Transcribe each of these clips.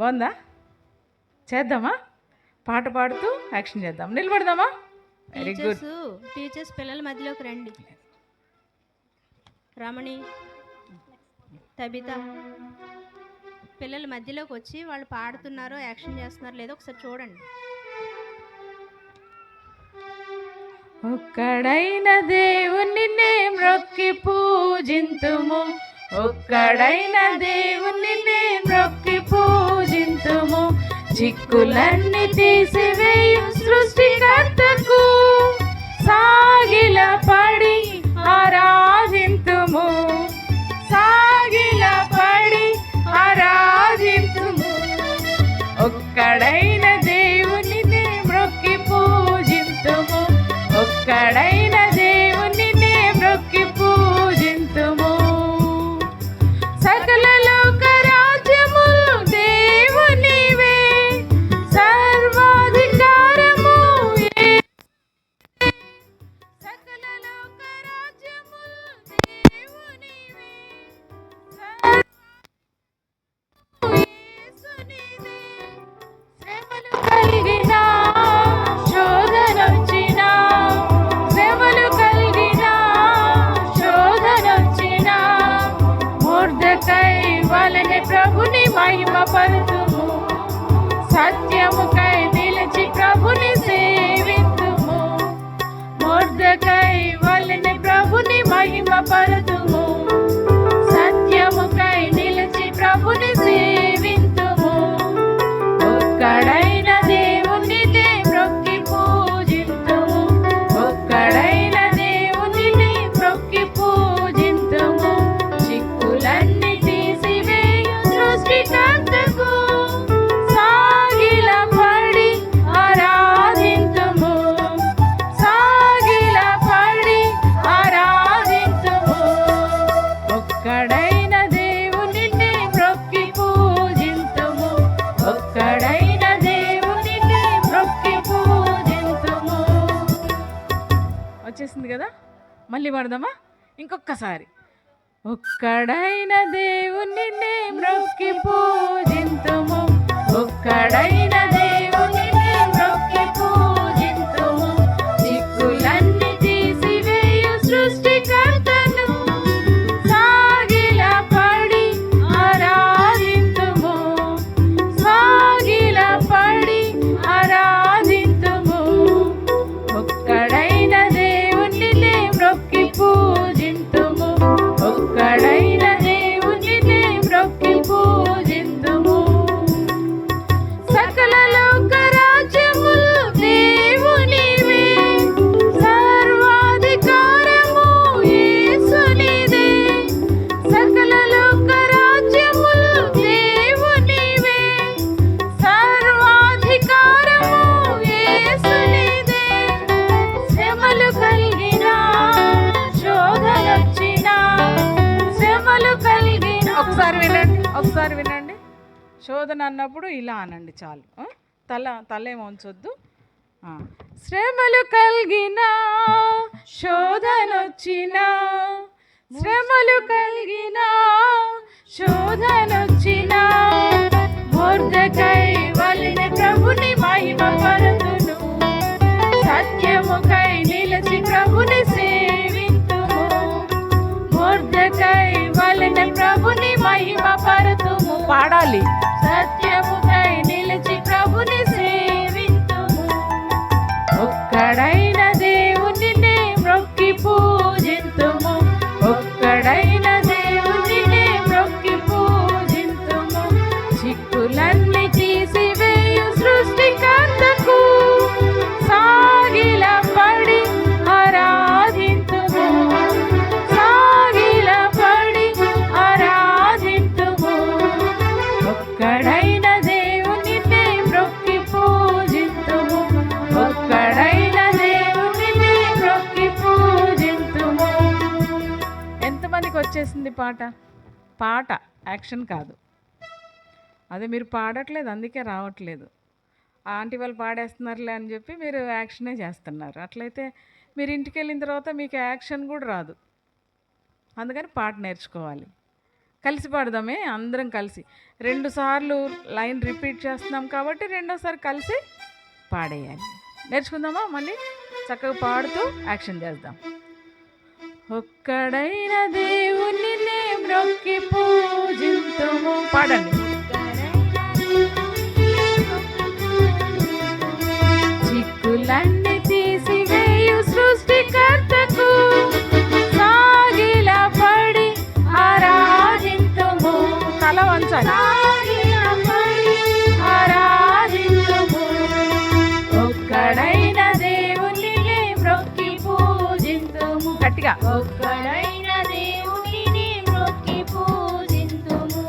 బాగుందా? చేద్దామా? పాట పాడుతూ యాక్షన్ చేద్దాం. నిలబడదామా? Very good. టీచర్స్ పిల్లల మధ్యలోకి రండి. రమణి, తబిత పిల్లల మధ్యలోకి వచ్చి వాళ్ళు పాడుతున్నారో యాక్షన్ చేస్తున్నారో లేదో ఒకసారి చూడండి. ఒక్కడైన దేవుని మ్రొక్కి పూజింతుము, ఒక్కడైన దేవుని మ్రొక్కి పూజింతుము, చిక్కులన్నీ తీసివేయు సృష్టికర్తకు సాగిల పడి ఆరాధింతుము, సాగిల పడి ఆరాధింతుము. ఒక్కడైన దేవుని మ్రొక్కి పూజింతుము, ఒక్కడైన దేవుని మ్రొక్కి పూజింతుము. సకల లోక రాజ్యములు దేవునివే, సర్వాధికారము సకల లోక రాజ్యములు దేవునివే, యేసునిదే. శ్రమలు కలిగిన శోధనొచ్చిన, శ్రమలు కలిగిన శోధనొచ్చిన, మొర్దెకై వలె ప్రభుని మహిమ పరుతుము, సత్యముకై నిలిచి ప్రభుని సేవింతుము, మొర్దెకై వలె ప్రభుని మహిమ పరుతుము, సత్యముకై నిలిచి ప్రభుని సేవింతుము. ఒక్కడైన దేవుని మ్రొక్కి పూజింతుము, ఒక్కడైన దేవుని మ్రొక్కి పూజింతుము, చిక్కులన్నీ తీసివేయు సృష్టికర్తకు సాగిల పడి ఆరాధింతుము, సాగిల పడి ఆరాధింతుము. ఒక్కడైన దేవుని మ్రొక్కి పూజింతుము, ఒక్కడైన దేవుని మ్రొక్కి పూజింతుము. వచ్చేసింది కదా? మళ్ళీ పడదామా? ఇంకొక్కసారి. ఒక్కడైన దేవుని మ్రొక్కి పూజింతుము, ఒక్కడైన దేవుని మ్రొక్కి పూజింతుము, చిక్కులన్నీ తీసివేయు సృష్టికర్తను సాగిల పడి ఆరాధింతుము, సాగిల పడి ఆరాధింతుము. ఒక్కడైన దేవుని మ్రొక్కి పూజింతుము, ఒక్కడైన దేవుని మ్రొక్కి పూజింతుము. సకల లోక రాజ్యములు దేవునివే, సర్వాధికారము యేసునిదే. సకల లోక రాజ్యములు దేవునివే, సర్వాధికారము యేసునిదే. శ్రమలు కలిగిన శోధనొచ్చిన, శ్రమలు కలిగిన ఒకసారి వినండి. శోధన అన్నప్పుడు ఇలా అనండి చాలు. తల ఏమో ఉంచొద్దు. శ్రమలు కలిగిన శోధనొచ్చిన, శ్రమలు కలిగిన శోధనొచ్చిన, మొర్దెకై వలె ప్రభుని మహిమ పరుతును, సత్యముకై నిలిచి ప్రభుని సేవింతుము, మొర్దెకై వలె ప్రభుని మహిమ పరుతుము. పాడాలి. సత్యముకై నిలిచి ప్రభుని సేవింతుము. ఒక్కడైన దేవుని మ్రొక్కి పూజింతుము, ఒక్కడైన దేవుని మ్రొక్కి పూజింతుము, చిక్కులన్నీ తీసివేయు సృష్టికర్తకు సాగిల పడి ఆరాధింతుము, సాగిల పడి ఆరాధింతుము. ఒక్కడైన దేవుని మ్రొక్కి పూజింతుము, ఒక్కడైన దేవుని మ్రొక్కి పూజింతుము. ఎంతమందికి వచ్చేసింది పాట? పాట యాక్షన్ కాదు. అదే మీరు పాడట్లేదు, అందుకే రావట్లేదు. ఆంటీ వాళ్ళు పాడేస్తున్నారులే అని చెప్పి మీరు యాక్షనే చేస్తున్నారు. అట్లయితే మీరు ఇంటికి వెళ్ళిన తర్వాత మీకు యాక్షన్ కూడా రాదు. అందుకని పాట నేర్చుకోవాలి. కలిసి పాడదామే అందరం కలిసి. 2 సార్లు లైన్ రిపీట్ చేస్తున్నాం కాబట్టి రెండోసారి కలిసి పాడేయాలి. నేర్చుకుందామా? మళ్ళీ చక్కగా పాడుతూ యాక్షన్ చేద్దాం. ఒక్కడైన దేవుని మ్రొక్కి పూజింతుము. పాడండి. చిక్కులన్నీ తీసివేయు సృష్టికర్తకు సాగిలపడి ఆరాధింతుము. తల వంచాలి. ఆరాధింతుము. ఒక్కడైన దేవుని మ్రొక్కి పూజింతుము. గట్టిగా. ఒక్కడైన దేవుని మ్రొక్కి పూజింతుము.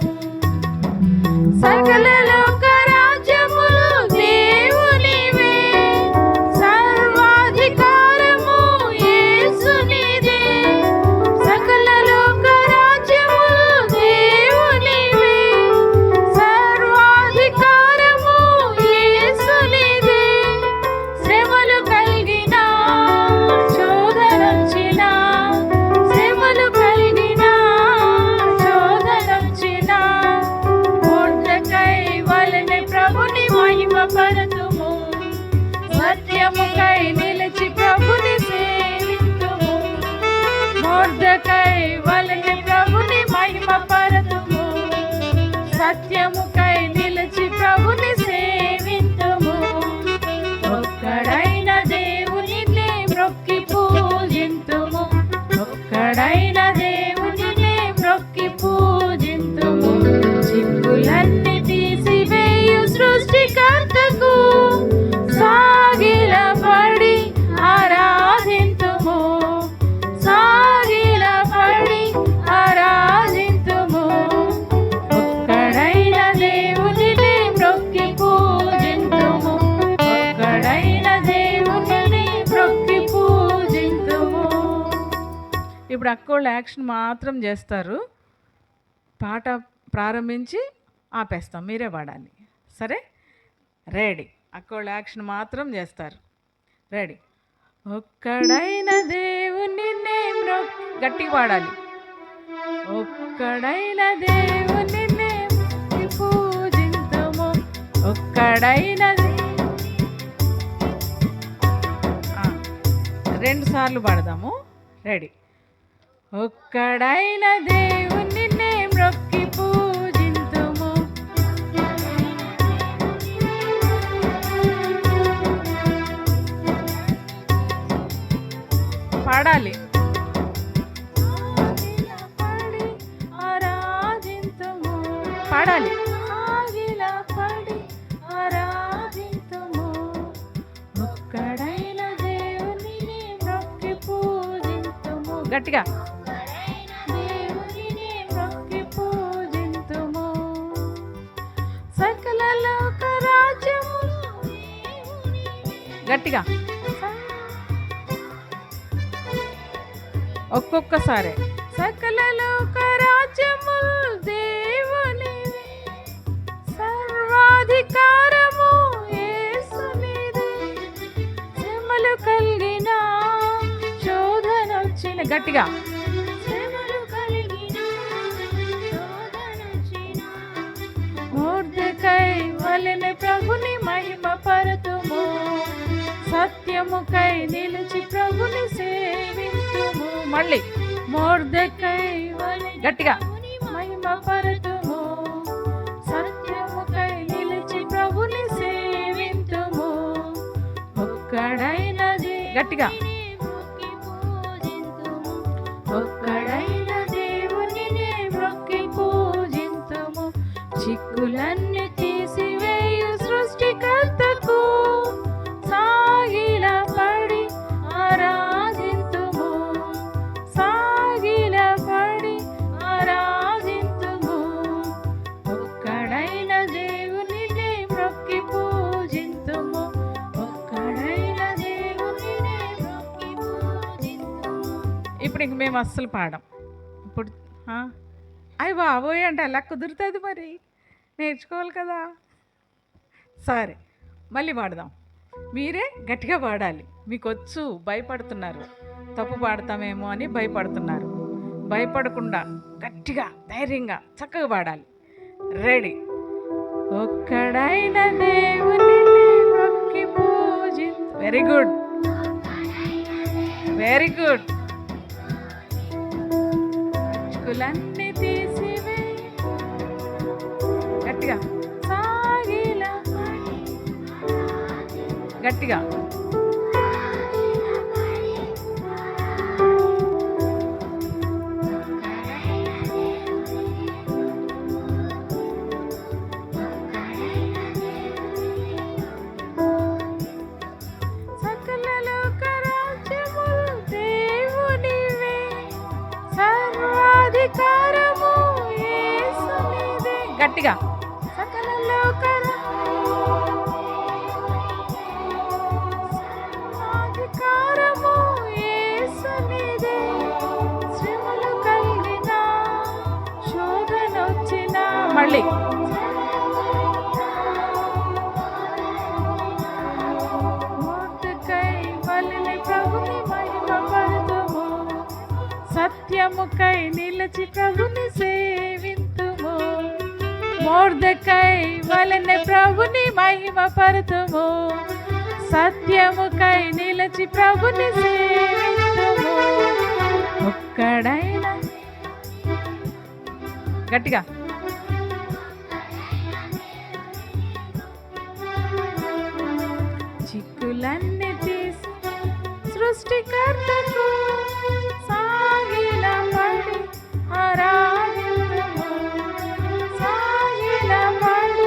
సకల లోక రాజ్యములు దేవునివే, సర్వాధికారము యేసునిదే. సకల లోక రాజ్యములు దేవునివే, సర్వాధికారము యేసునిదే. శ్రమలు కలిగిన శోధనొచ్చిన, శ్రమలు కలిగిన శోధనొచ్చిన మొర్దెకై వలెనే ప్రభుని మహిమపరతుము. సత్యముకై నిలిచి ప్రభుని సేవింతుము. మొర్దెకై వలెనే ప్రభుని మహిమపరతుము. సత్యముకై నిలిచి ప్రభుని సేవింతుము. ఒక్కడైన దేవుని మ్రొక్కి పూజింతుము. ఒక్కడైన దేవుని మ్రొక్కి పూజింతుము. చిక్కులన్నీ తీసివేయు సృష్టికర్తకు సాగిలపడి ఆరాధింతుము. సాగిలపడి ఆరాధింతుము. ఒక్కడైన దేవుని మ్రొక్కి పూజింతుము. ఒక్కడైన దేవుని మ్రొక్కి పూజింతుము. ఇప్పుడు అక్కోళ్ళు యాక్షన్ మాత్రం చేస్తారు. పాట ప్రారంభించి ఆపేస్తాం. మీరే పాడాలి. సరే? రెడీ. అక్కోళ్ళు యాక్షన్ మాత్రం చేస్తారు. రెడీ. ఒక్కడైన దేవుని గట్టిగా పాడాలి. ఒక్కడైన దేవుని మ్రొక్కి పూజింతుము. ఒక్కడైన 2 సార్లు పాడదాము. రెడీ. ఒక్కడైన దేవుని మ్రొక్కి పూజింతుము. పాడాలి. ఆరాధింతుము. పాడాలి. ఆగిలపడి ఆరాధింతుము. ఒక్కడైన దేవుని మ్రొక్కి పూజింతుము. గట్టిగా. దేవుని మ్రొక్కి పూజింతుము. సకల లోక రాజ్యములు గట్టిగా. ఒక్కొక్కసారి. సకల లోక రాజ్యములు దేవునివే, సర్వాధికారము యేసునిదే. శ్రమలు కలిగిన శోధనొచ్చిన. గట్టిగా. శ్రమలు కలిగిన శోధనొచ్చిన మొర్దెకై వలెనే ప్రభుని మహిమపరతుము. సత్యముకై నిలిచి ప్రభుని సేవింతుము. మళ్ళీ. మొర్దెకై వలె గట్టిగా మహిమపరతుము. సత్యముకై నిలిచి ప్రభుని సేవింతుము. ఒక్కడైనది గట్టిగా. ఒక్కడైన దేవుని మ్రొక్కి పూజింతుము. చిక్కులన్నీ తీసివేయు సృష్టికర్తకు సాగిలపడి ఆరాధింతుము. సాగిలపడి ఆరాధింతుము. ఒక్కడైన దేవుని మ్రొక్కి పూజింతుము. ఒక్కడైన దేవుని మ్రొక్కి పూజింతుము. ఇప్పుడు ఇంక మేము అస్సలు పాడం. ఇప్పుడు అయ్యి బాబోయ్ అంటే అలా కుదురుతుంది. మరి నేర్చుకోవాలి కదా. సరే, మళ్ళీ పాడదాం. మీరే గట్టిగా పాడాలి. మీకు వచ్చు, భయపడుతున్నారు, తప్పు పాడతామేమో అని భయపడుతున్నారు. భయపడకుండా గట్టి గట్టిగా ధైర్యంగా చక్కగా పాడాలి. రెడీ. ఒక్కడైన దేవుని మొక్కి పూజింతు. Very good, very good. చిక్కులన్నీ తీసివే. గట్టిగా సాగిల గట్టిగా. సర్వాధికారము యేసునిదే. గట్టిగా. సకల సర్వాధికారము యేసునిదే. శ్రమలు కలిగిన శోధనొచ్చిన మళ్ళీ మొర్దెకై వలె ప్రభుని మహిమపరతుము. సత్యముకై నిలిచి ప్రభుని సేవింతుము. మొర్దెకై వలె ప్రభుని మహిమపరతుము. సత్యముకై నిలిచి ప్రభుని సేవింతుము. ఒక్కడైన గట్టిగా. చిక్కులన్నీ తీసి సృష్టికర్తకు సాగిల పడి ఆరాధింతుము. సాగిల పడి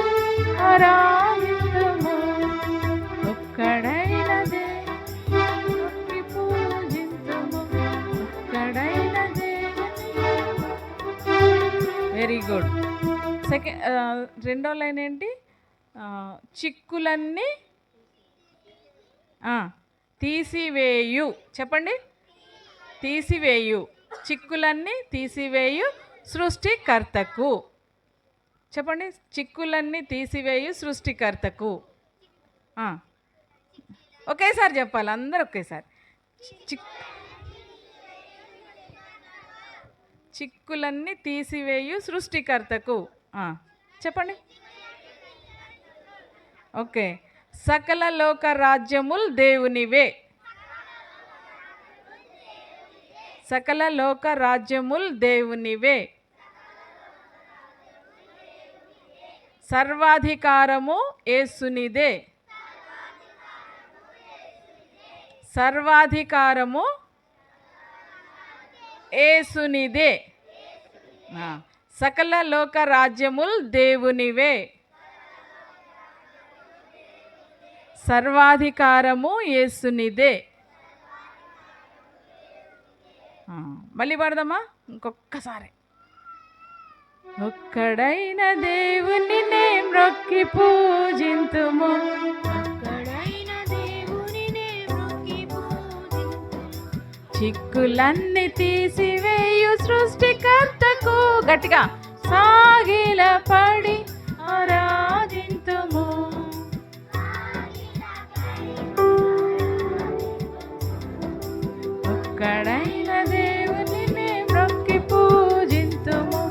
ఆరాధింతుము. ఒక్కడైన దేవుని పూజింతుము. ఒక్కడైన దేవుని. Very good. రెండో లైన్ ఏంటి? చిక్కులన్నీ తీసివేయు. చెప్పండి. తీసివేయు. చిక్కులన్నీ తీసివేయు సృష్టికర్తకు. చెప్పండి. చిక్కులన్నీ తీసివేయు సృష్టికర్తకు. ఒకేసారి చెప్పాలి అందరూ ఒకేసారి. చిక్కులన్నీ తీసివేయు సృష్టికర్తకు. చెప్పండి. ఓకే. సకల లోక రాజ్యముల్ దేవునివే. సకల లోక రాజ్యముల్ దేవునివే. సర్వాధికారము యేసునిదే. సర్వాధికారము యేసునిదే. సకల లోక రాజ్యముల్ దేవునివే. సర్వాధికారము యేసునిదే. మళ్ళీ పాడదామా ఇంకొక్కసారి. ఒక్కడైన దేవుని మ్రొక్కి పూజింతుము. ఒక్కడైన దేవుని మొక్కి పూజింతుము. చిక్కులన్నీ తీసివేయు సృష్టికర్తకు. గట్టిగా. సాగిల పడి ఆరాధింతుము. ఒక్కడైన దేవుని మ్రొక్కి పూజింతుము.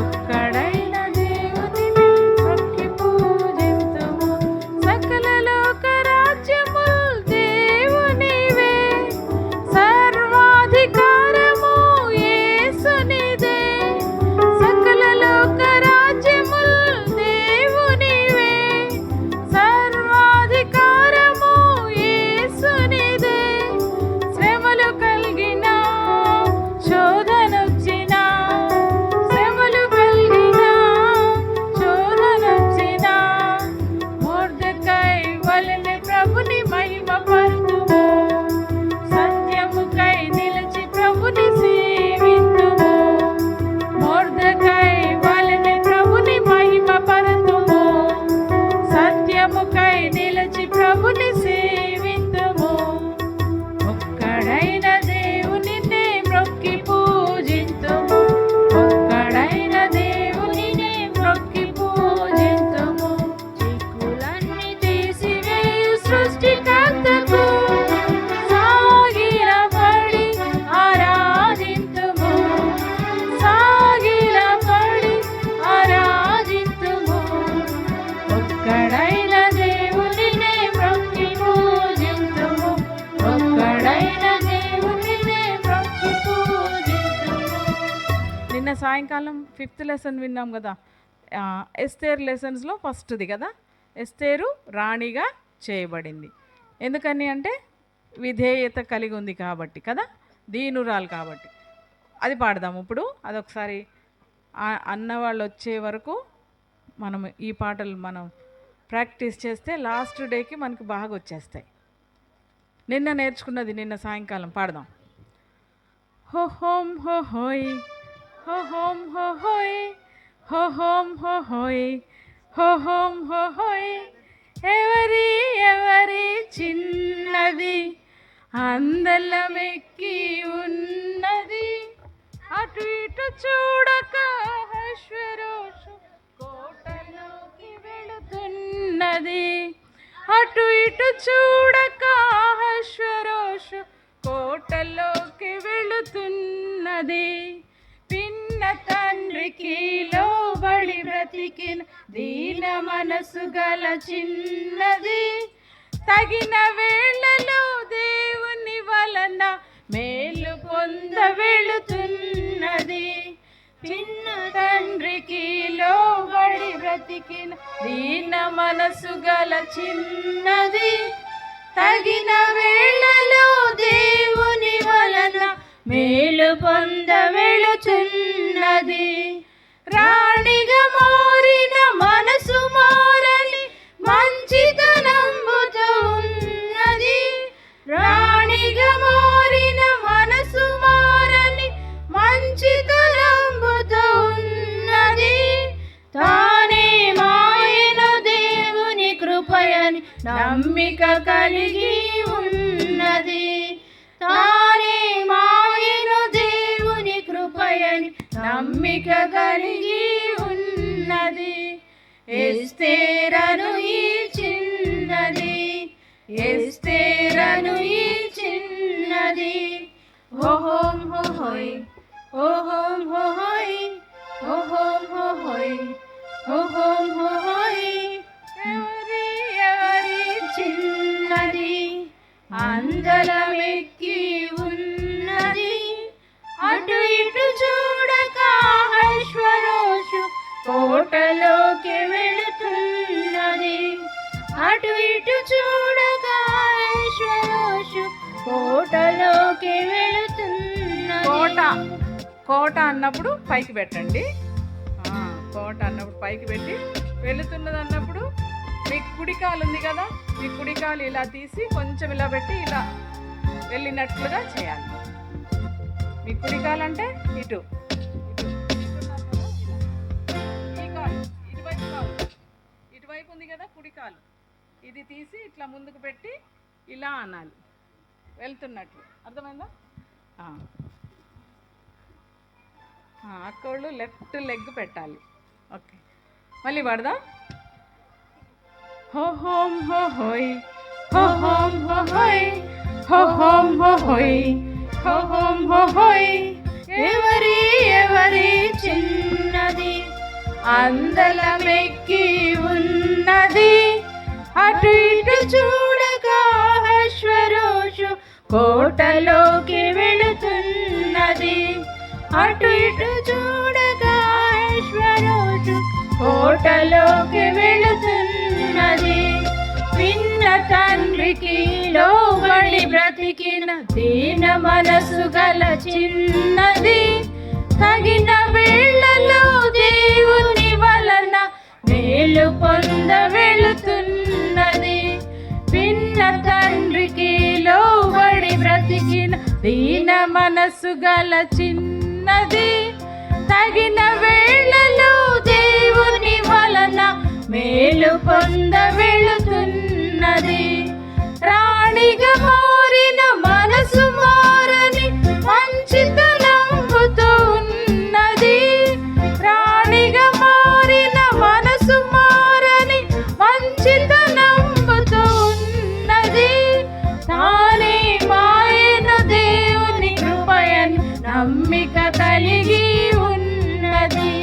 ఒక్కడైన దేవుని మ్రొక్కి పూజింతుము. సకల లోక రాజ్యముల్ దేవునివే. సర్వాధికారము యేసునిదే. సకల లోక రాజ్యముల్ సాయంకాలం 5th లెసన్ విన్నాం కదా, ఎస్తేర్ లెసన్స్లో ఫస్ట్ది కదా, ఎస్తేరు రాణిగా చేయబడింది. ఎందుకని అంటే విధేయత కలిగి ఉంది కాబట్టి కదా, దీనురాలు కాబట్టి. అది పాడదాం ఇప్పుడు. అదొకసారి అన్నవాళ్ళు వచ్చే వరకు మనం ఈ పాటలు మనం ప్రాక్టీస్ చేస్తే లాస్ట్ డేకి మనకు బాగా వచ్చేస్తాయి. నిన్న నేర్చుకున్నది, నిన్న సాయంకాలం పాడదాం. హో హోం హో హోయ్, హో హోం హో హోయ్, హో హోం హో హోయ్, హో హోం హో హోయ్. ఎవరి ఎవరి చిన్నది అందలమెక్కి ఉన్నది, అటు ఇటు చూడక అహశ్వేరోషు కోటలోకి వెళుతున్నది, అటు ఇటు చూడక అహశ్వేరోషు కోటలోకి వెళుతున్నది. పిన్న తండ్రికి లోబడి బ్రతికిన దీన మనసు గల చిన్నది, తగిన వేళలో దేవుని వలన మేలు పొంద వెళుతున్నది. చిన్న తండ్రికి లోబడి బ్రతికిన దీన మనసు గల చిన్నది, తగిన వేళలో దేవుని వలన మేలు పొంద వెళుతున్నది. రాణిగా మారిన మనసు మారని మంచితనంబుతో ఉన్నది, రాణిగా మారిన మనసు మారని మంచితనంబుతో ఉన్నది. తానే మాయను దేవుని కృపయని నమ్మిక కలిగి ఉన్నది, తానే మాయను దేవుని కృపయని నమ్మిక కలిగి ఉన్నది. ఎస్తేరను ఈ చిన్నది, ఎస్తేరను ఈ చిన్నది. ఓహోం హోహోయ్, ఓహోం హోహోయ్, ఓహోం హోహోయ్, ఓహోం హోహోయ్. ఎవరి ఎవరి చిన్నది అందలమెక్కి ఉన్నది, అటు ఇటు చూడక అహశ్వేరోషు కోటలోకి వెళుతున్నది, అటు ఇటు చూడక అహశ్వేరోషు కోటలోకి వెళుతున్నది. కోట అన్నప్పుడు పైకి పెట్టండి, కోట అన్నప్పుడు పైకి పెట్టి, వెళుతున్నది అన్నప్పుడు మీ కుడికాలు ఉంది కదా, మీ కుడికాలు ఇలా తీసి కొంచెం ఇలా పెట్టి ఇలా వెళ్ళినట్లుగా చేయాలి. మీ కుడికాలు అంటే ఇటు, ఈ కాలు ఇటువైపు కాలు, ఇటువైపు ఉంది కదా కుడికాలు, ఇది తీసి ఇట్లా ముందుకు పెట్టి ఇలా అనాలి వెళ్తున్నట్లు. అర్థమైందా? అక్కళ్ళు లెఫ్ట్ లెగ్ పెట్టాలి. ఓకే, మళ్ళీ పడదాం. హో హోం హో హోయ్, హో హోం హో హోయ్, హో హోం హో హోయ్, హో హోం హో హోయ్. ఎవరి ఎవరి చిన్నది అందలమెక్కి ఉన్నది, అటు ఇటు చూడగా అహశ్వేరోషు కోటలోకి వెళుతున్నది, అటు ఇటు చూడగా అహశ్వేరోషు కోటలోకి వెళుతున్నది. పిన్న తండ్రికి లోబడి బ్రతికిన దీన మనసు గల చిన్నది, తగిన వేళలో దేవుని వలన మేలు పొంద వెళుతున్నది. పిన్న తండ్రికి లోబడి బ్రతికిన దీన మనసు గల చిన్నది, తగిన వేళలో దేవుని వలన మేలు పొంద వెళుతున్నది. రాణిగా మారిన మనసు మారని మంచితనంబుతో ఉన్నది, రాణిగా మారిన మనసు మారని మంచితనంబుతో ఉన్నది. తానే మాయను దేవుని కృపయని నమ్మిక కలిగి ఉన్నది,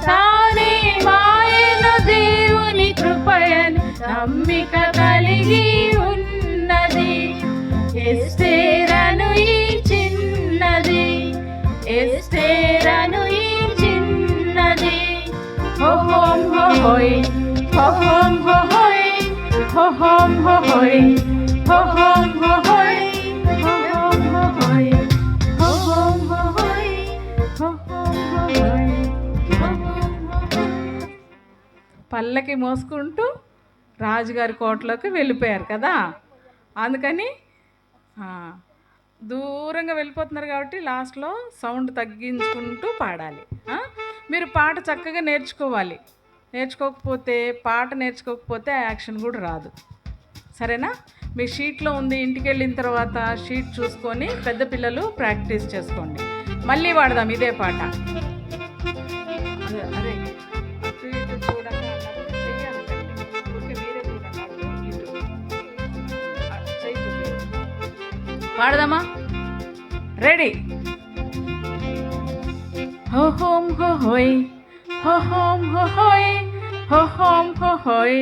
తానే మాయను దేవుని కృపయని నమ్మిక కలిగి ఉన్నది. ఎస్తేరను ఈ చిన్నది, ఎస్తేరను ఈ హో హోం హో హోయ్, హో హోం హో హోయ్, హో హోం హో హోయ్, హో హోం హో హోయ్, హో హోం హో హోయ్, హో హోం హో హోయ్, హో హోం హో హోయ్, హో హోం హో హోయ్. పల్లకి మోసుకుంటూ రాజుగారి కోటలోకి వెళ్ళిపోయారు కదా. అందుకని దూరంగా వెళ్ళిపోతున్నారు కాబట్టి లాస్ట్లో సౌండ్ తగ్గించుకుంటూ పాడాలి. మీరు పాట చక్కగా నేర్చుకోకపోతే యాక్షన్ కూడా రాదు. సరేనా? మీ షీట్లో ఉంది, ఇంటికి వెళ్ళిన తర్వాత షీట్ చూసుకొని పెద్ద పిల్లలు ప్రాక్టీస్ చేసుకోండి. మళ్ళీ పాడదాం ఇదే పాట. అదే అటు ఇటు చూడక అన్నప్పుడు చెయ్యాలి. మీరే చూడండి, అటు ఇటు చెయ్యి చూపి. పాడదామా? రెడీ? హో హోం హో హోయ్, హో హోం హో హోయ్, హో హోం హో హోయ్,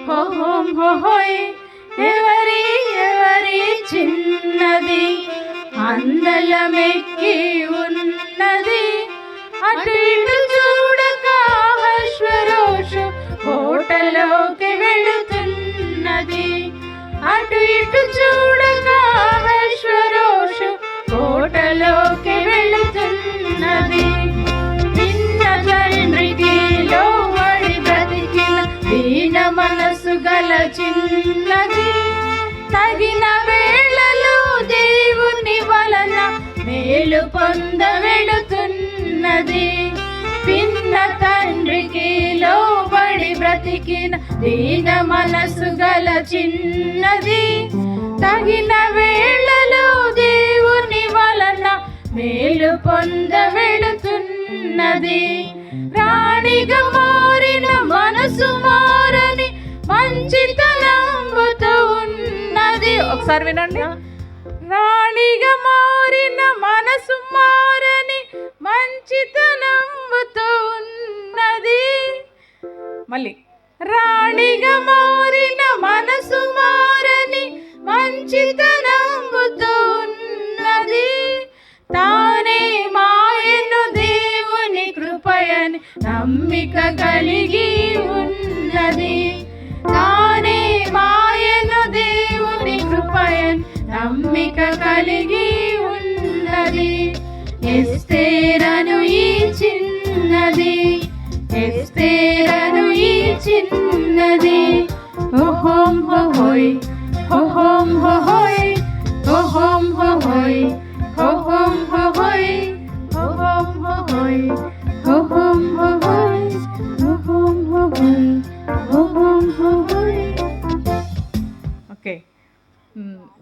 హో హోం హో హోయ్. ఎవరి ఎవరి చిన్నది అందలమెక్కి ఉన్నది, అటు ఇటు చూడక అశ్వరోషు కోటలోకి వెళుతున్నది, అటు ఇటు చూడక అశ్వరోషు కోటలోకి వెళుతున్నది. నిన్న తండ్రికి లోబడి బ్రతికిన దీన మనసు గల చిన్నది, తగిన వేళలో దేవుని వలన మేలు పొంద వెళుతున్నది. పిన్న తండ్రికి లోబడి బ్రతికిన దీన మనసు గల చిన్నది, తగిన వేళలో దేవుని వలన మేలు పొంద వెళుతున్నది. రాణిగా మారిన మనసు మారని మంచితనంబుతో ఉన్నది. ఒకసారి వినండి. రాణిగా మారిన మనసు మారని మంచితనంబుతో ఉన్నది. మళ్ళీ రాణిగా మారిన మనసు మారని మంచితనంబుతో ఉన్నది. తానే మాయను దేవుని కృపయని నమ్మిక కలిగి ఉన్నది. తానే మాయను దేవుని కృపయని నమ్మిక కలిగి ఉన్నది. ఎస్తేరను ఈ చిన్నది, ఎస్తేరను ఈ చిన్నది. హో హోం హో హోయ్, హో హోం హో హోయ్, హో హోం హో హోయ్, హో హోం హో హోయ్, హో హోం హో హోయ్, హో హోం హో హోయ్, హో హోం హో హోయ్, హో హోం హో హోయ్. ఓకే,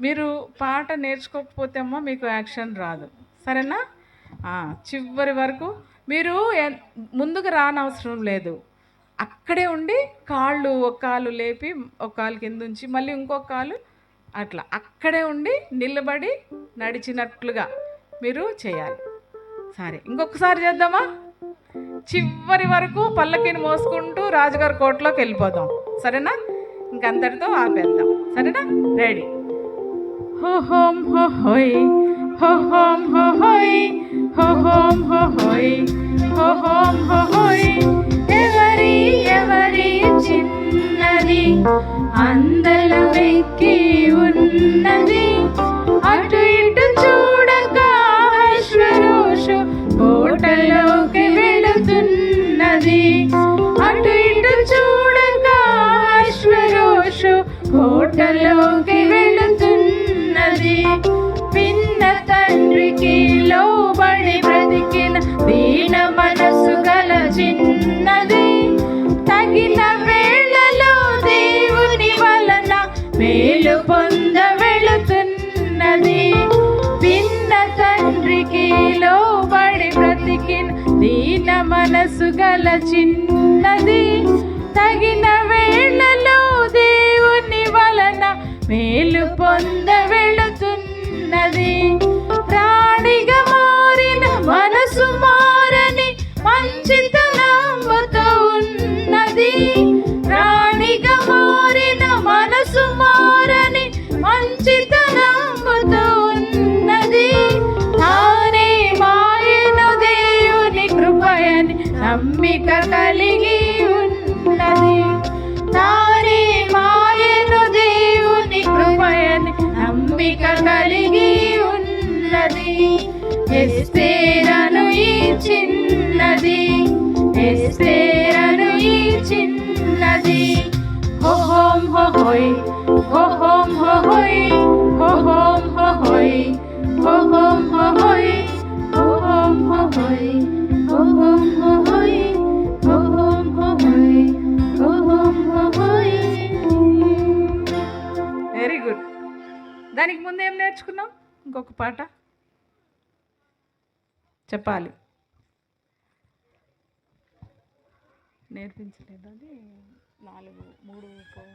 మీరు పాట నేర్చుకోకపోతే అమ్మా మీకు యాక్షన్ రాదు. సరేనా? చివరి వరకు మీరు ముందుకు రానవసరం లేదు. అక్కడే ఉండి కాళ్ళు ఒక కాలు లేపి ఒక కాలు కింద ఉంచి మళ్ళీ ఇంకొక కాలు అట్లా అక్కడే ఉండి నిలబడి నడిచినట్లుగా మీరు చేయాలి. సరే, ఇంకొకసారి చేద్దామా? చివరి వరకు పల్లకిని మోసుకుంటూ రాజుగారి కోటలోకి వెళ్ళిపోదాం. సరేనా? ఇంకంతటితో ఆపేద్దాం. సరేనా? రెడీ? హో హోం హో హోయ్, హో హోం హో హోయ్, హో హోం హో హోయ్, హో హోం హో హోయ్. ఎవరి ఎవరి చిన్నది అందలమెక్కి ఉన్నది, అటు ఇటు చూడక అశ్వరోషు కోటలోకి వెళుతున్నది, అటు ఇటు చూడక అశ్వరోషు కోటలోకి వెళుతున్నది. పిన్న తండ్రికి లోబడి బ్రతికిన దీన మనసు గల చిన్నది, తగిన వేళలో దేవుని వలన మేలు పొంద వెళుతున్నది. పిన్న తండ్రికి లోబడి బ్రతికిన దీన మనసు గల చిన్నది, తగిన వేళలో దేవుని వలన మేలు పొంద వెళుతున్నది. రాణిగా మారిన మనసు మారని మంచితనంబుతో ఉన్నది. రాణిగా మారిన మనసు మారని మంచితనంబుతో ఉన్నది. తానే మాయను దేవుని కృపయని నమ్మిక కలిగి భూమిక కలిగి ఉన్నది. ఎస్తేరను ఈ చిన్నది, ఎస్తేరను ఈ చిన్నది. హోహోం హోహోయ్, హోహోం హోహోయ్, హోహోం హోహోయ్, హోహోం హోహోయ్, హోహోం హోహోయ్, హోహోం హోహోయ్, హోహోం హోహోయ్, హోహోం హోహోయ్. Very good. దానికి ముందు ఏం నేర్చుకున్నాం? ఇంకొక పాట చెప్పాలి. నేర్పించలేదు. అది 3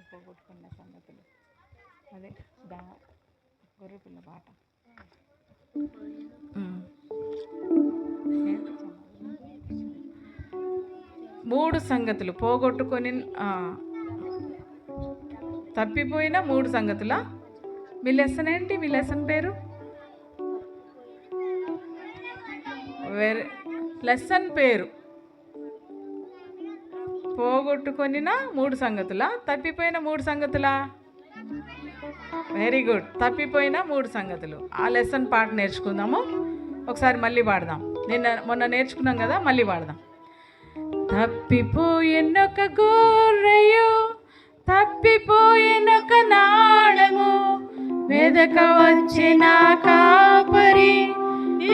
పోగొట్టుకున్న సంగతులు. అదే గొర్రెపిల్ల పాట. మూడు సంగతులు పోగొట్టుకొని తప్పిపోయిన 3 సంగతులా? మీ లెసన్ ఏంటి? మీ లెసన్ పేరు? లెసన్ పేరు పోగొట్టుకొనిన 3 సంగతులా? తప్పిపోయిన 3 సంగతులా? Very good. తప్పిపోయిన 3 సంగతులు. ఆ లెసన్ పాట నేర్చుకుందాము. ఒకసారి మళ్ళీ పాడదాం. మొన్న నేర్చుకున్నాం కదా, మళ్ళీ పాడదాం. తప్పిపోయినొక గొర్రెయు, తప్పిపోయినొక నాణము, వెదక వచ్చిన కాపరి,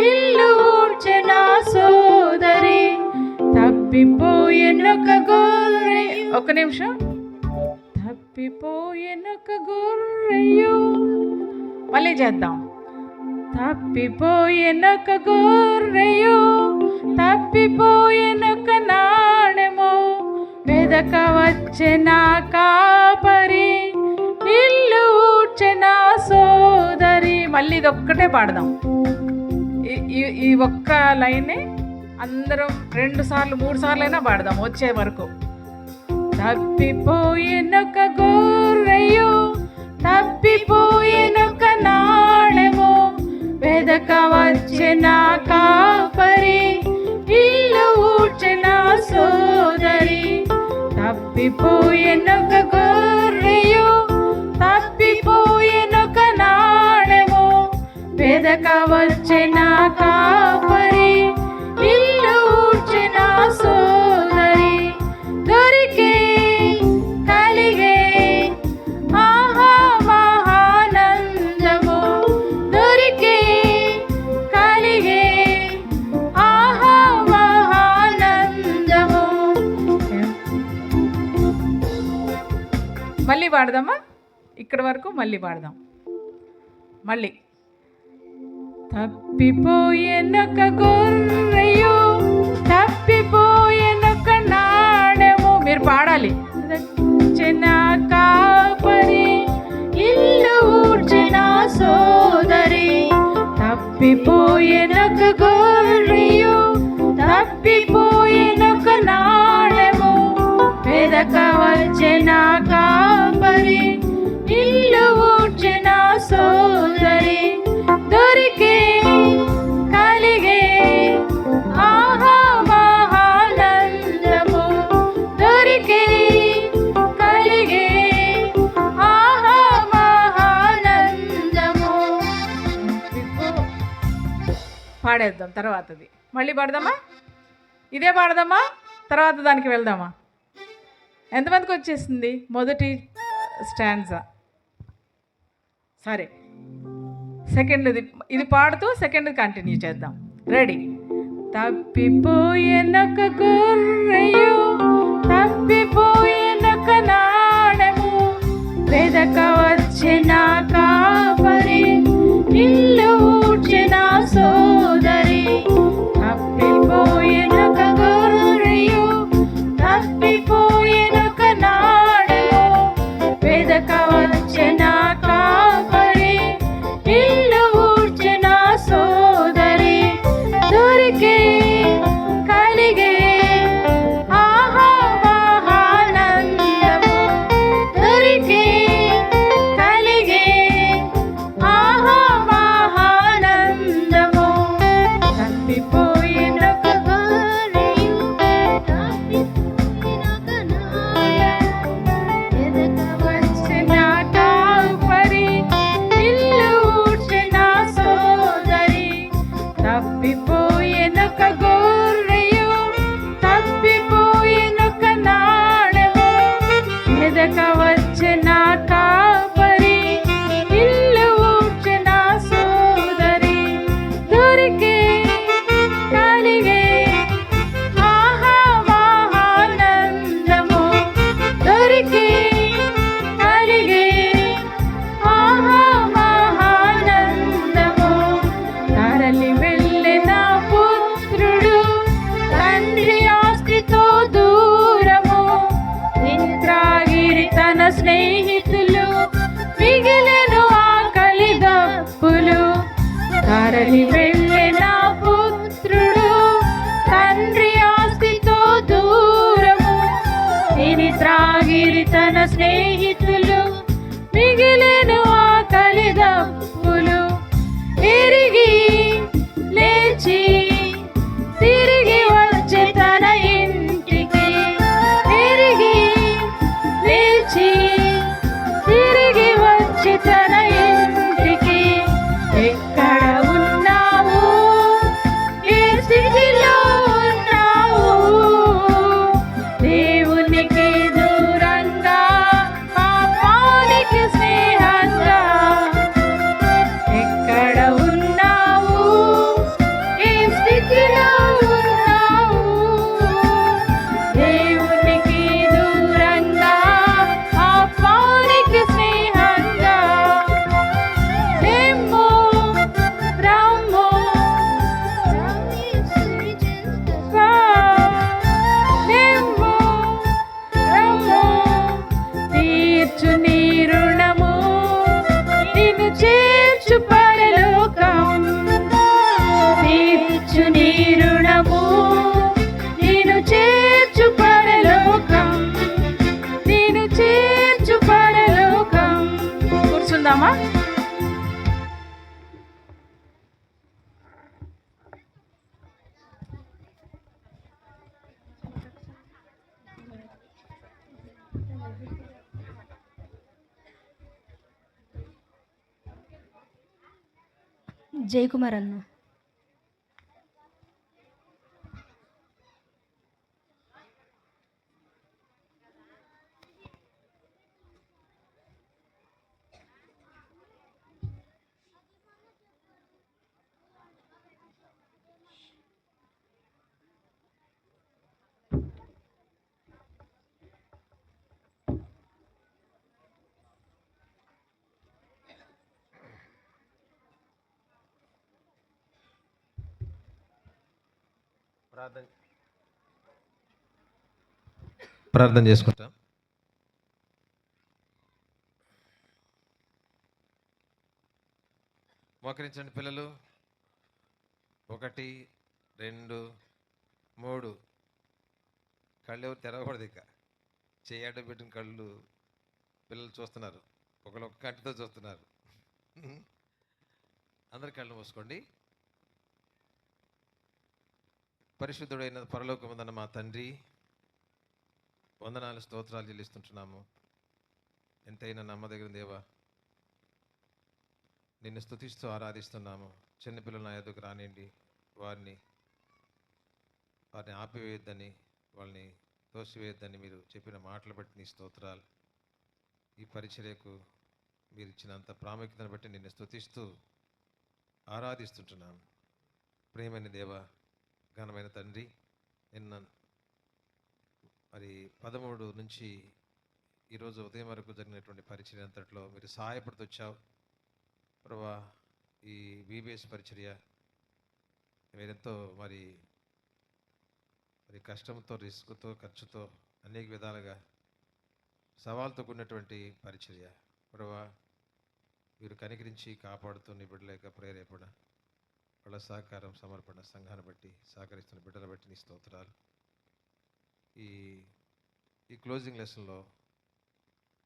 ఇల్లు ఊడ్చెన సోదరి. తప్పిపోయినొక గొర్రె, ఒక నిమిషం. తప్పిపోయినొక గొర్రెయు, మళ్ళీ చేద్దాం. తప్పిపోయినొక గొర్రెయు, తప్పిపోయినొక నాణెము, వెదక వచ్చిన కాపరి, ఇల్లు ఊడ్చెన సోదరి. మళ్ళీ ఇది ఒక్కటే పాడదాం. ఈ ఒక్క లైనే అందరం 2 సార్లు 3 సార్లు అయినా పాడదాం వచ్చే వరకు. తప్పిపోయినొక గొర్రెయు, తప్పిపోయినొక నాణెము, వెదక వచ్చిన కాపరి, ఇల్లు ఊడ్చెన సోదరి. తప్పిపోయినొక గొర్రెయు, తప్పిపోయినొక నాణెము, వెదక వచ్చిన కాపరి, ఇల్లు ఊడ్చెన సోదరి. దొరికే కలిగే ఆహా మహానందము, దొరికే కలిగే ఆహా మహానందము. మళ్ళీ పాడదామా? ఇక్కడ వరకు మళ్ళీ పాడదాం. మళ్ళీ. తప్పిపోయినొక గొర్రెయు, తప్పిపోయినొక నాణెము, మీరు పాడాలి. చిన్న కాపరి, ఇల్లు ఊడ్చెన సోదరి. తప్పిపోయినొక గొర్రెయు, తప్పిపోయినొక నాణెము, వెదక వచ్చిన కాపరి, ఇల్లు ఊడ్చెన సోదరి. దొరికే కలిగే ఆహా మహానందము, దొరికే కలిగే ఆహా మహానందము. పాడేద్దాం తర్వాతది. మళ్ళీ పాడదామా? ఇదే పాడదామా? తర్వాత దానికి వెళ్దామా? ఎంతమందికి వచ్చేసింది మొదటి స్టాండ్జా? సరే, సెకండ్ది ఇది పాడుతూ సెకండ్ కంటిన్యూ చేద్దాం. రెడీ? తప్పిపోయినొక గొర్రెయు, తప్పిపోయినొక నాణెము, వెదక వచ్చిన కాపరి, ఇల్లు ఊడ్చెన సోదరి. తప్పిపోయినొక గొర్రెయు, తప్పిపోయినొక నాణెము, వెదక వచ్చిన కాపరి, ఇల్లు ఊడ్చెన సోదరి. దొరికే కలిగే ఆహా మహానందము, దొరికే కలిగే ఆహా మహానందము. జయకుమార్ అన్న. ప్రార్థన చేసుకుంటాం. మోకరించండి పిల్లలు. 1 2 3. కళ్ళు ఎవరు తెరవకూడదు. ఇక చేయట పెట్టిన కళ్ళు పిల్లలు చూస్తున్నారు. ఒకళ్ళు ఒక్క కంటితో చూస్తున్నారు. అందరి కళ్ళు మూసుకోండి. పరిశుద్ధుడైన పరలోకమందున్న మా తండ్రి, వందనాలు స్తోత్రాలు చెల్లిస్తుంటున్నాము. ఎంతైనా నమ్మదగిన దేవా, నిన్ను స్తుతిస్తూ ఆరాధిస్తున్నాము. చిన్నపిల్లలు నా ఎదుగు రానియండి, వారిని ఆపివేయద్దని, వాళ్ళని తోసివేయద్దని మీరు చెప్పిన మాటలు బట్టి నీ స్తోత్రాలు. ఈ పరిచర్యకు మీరు ఇచ్చినంత ప్రాముఖ్యతను బట్టి నిన్ను స్తుతిస్తూ ఆరాధిస్తుంటున్నాము. ప్రేమైన దేవ, ఘనమైన తండ్రి, నిన్న మరి 13 నుంచి ఈరోజు ఉదయం వరకు జరిగినటువంటి పరిచర్య అంతట్లో మీరు సహాయపడుతూ వచ్చావు ప్రభా. ఈ VBS పరిచర్య మీరెంతో మరి కష్టంతో, రిస్క్తో, ఖర్చుతో, అనేక విధాలుగా సవాల్తో కూడినటువంటి పరిచర్య ప్రభా. మీరు కనికరించి కాపాడుతూ నీ బిడ్డలేక ప్రేరేపణ, వాళ్ళ సహకారం, సమర్పణ, సంఘాన్ని బట్టి సహకరిస్తున్న బిడ్డల బట్టి నీ స్తోత్రాలు. ఈ క్లోజింగ్ లెసన్లో,